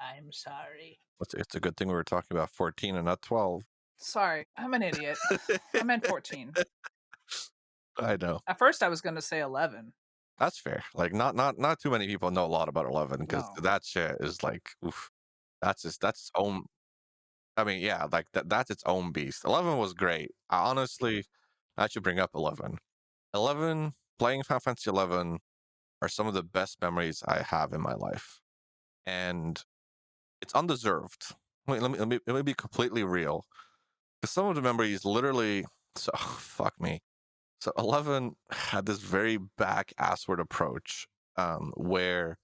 I'm sorry. It's a good thing we were talking about 14 and not 12. Sorry, I'm an idiot. I meant 14. I know. At first, I was going to say 11. That's fair. Like not too many people know a lot about 11, because No. that shit is like oof. That's its own. I mean, yeah, like that's its own beast. 11 was great. I should bring up 11. 11 playing Final Fantasy 11 are some of the best memories I have in my life, and it's undeserved. Let me be completely real, because some of the memories literally. So fuck me. So 11 had this very back assward approach, where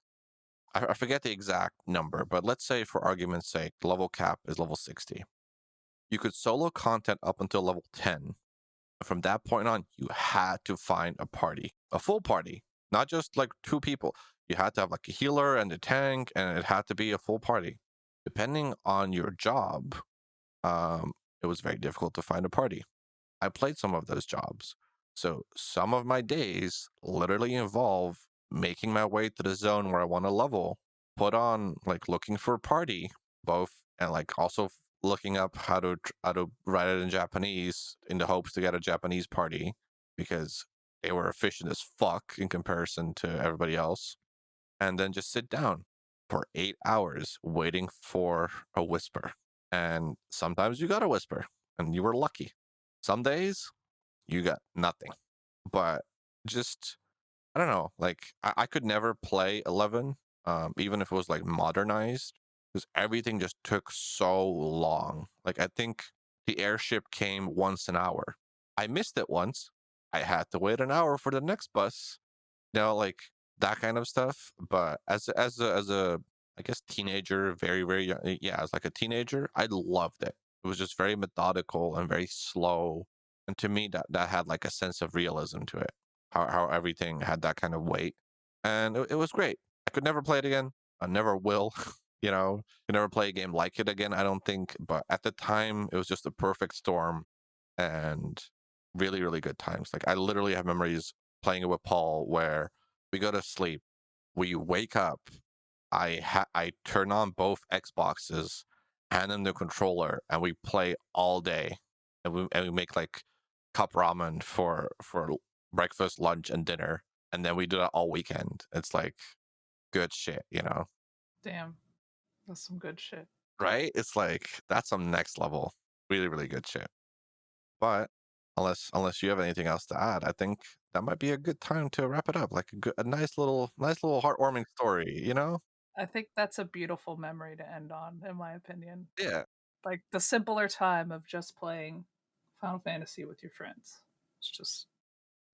I forget the exact number, but let's say for argument's sake, the level cap is level 60. You could solo content up until level 10. From that point on, you had to find a party, a full party, not just like two people. You had to have like a healer and a tank, and it had to be a full party. Depending on your job, it was very difficult to find a party. I played some of those jobs. So some of my days literally involve making my way to the zone where I want to level, put on like looking for a party, both, and like also looking up how to write it in Japanese in the hopes to get a Japanese party, because they were efficient as fuck in comparison to everybody else, and then just sit down for 8 hours waiting for a whisper. And sometimes you got a whisper and you were lucky. Some days you got nothing. But just, I don't know, like I could never play 11, even if it was like modernized, because everything just took so long. Like I think the airship came once an hour. I missed it once. I had to wait an hour for the next bus, like that kind of stuff. But as a I guess teenager, very very young, yeah, as like a teenager, I loved it. It was just very methodical and very slow, and to me that had like a sense of realism to it. How everything had that kind of weight, and it was great. I could never play it again. I never will. You never play a game like it again, I don't think. But at the time, it was just a perfect storm, and really really good times. Like I literally have memories playing it with Paul where we go to sleep, we wake up, I turn on both Xboxes, hand him the controller, and we play all day, and we make like cup ramen for breakfast, lunch, and dinner, and then we do that all weekend. It's like good shit. Damn, that's some good shit. Right? It's like that's some next level, really really good shit. But unless you have anything else to add, I think that might be a good time to wrap it up. Like a nice little heartwarming story. I think that's a beautiful memory to end on, in my opinion. Yeah. Like the simpler time of just playing Final Fantasy with your friends. It's just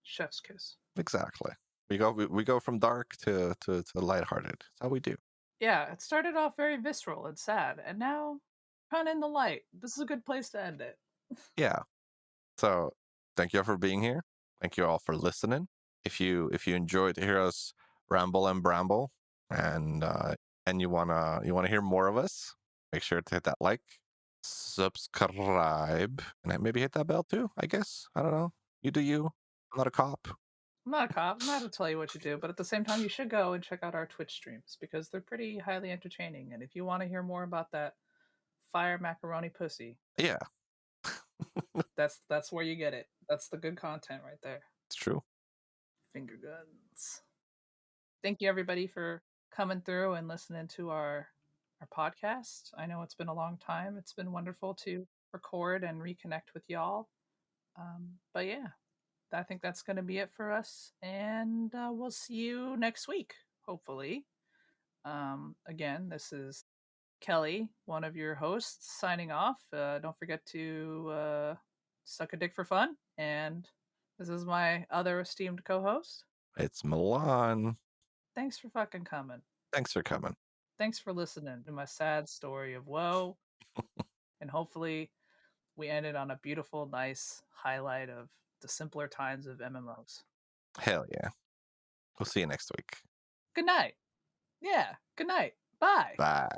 chef's kiss. Exactly. We go from dark to lighthearted. That's how we do. Yeah, it started off very visceral and sad, and now kind of in the light. This is a good place to end it. Yeah. So thank you all for being here. Thank you all for listening. If you enjoyed to hear us ramble and bramble, and you wanna hear more of us, make sure to hit that like, subscribe, and then maybe hit that bell too. I guess I don't know. You do you. I'm not a cop. I'm not a cop. I'm not to tell you what to do, but at the same time, you should go and check out our Twitch streams because they're pretty highly entertaining. And if you want to hear more about that fire macaroni pussy, Yeah, that's where you get it. That's the good content right there. it's true. Finger guns. Thank you everybody for coming through and listening to our podcast. I know it's been a long time. It's been wonderful to record and reconnect with y'all. But yeah, I think that's going to be it for us, and we'll see you next week, hopefully. Again, this is Kelly, one of your hosts, signing off. Don't forget to suck a dick for fun, and this is my other esteemed co-host. It's Milan. Thanks for fucking coming. Thanks for coming. Thanks for listening to my sad story of woe, and hopefully we ended on a beautiful, nice highlight of the simpler times of MMOs. Hell yeah. We'll see you next week. Good night. Yeah, good night. Bye. Bye.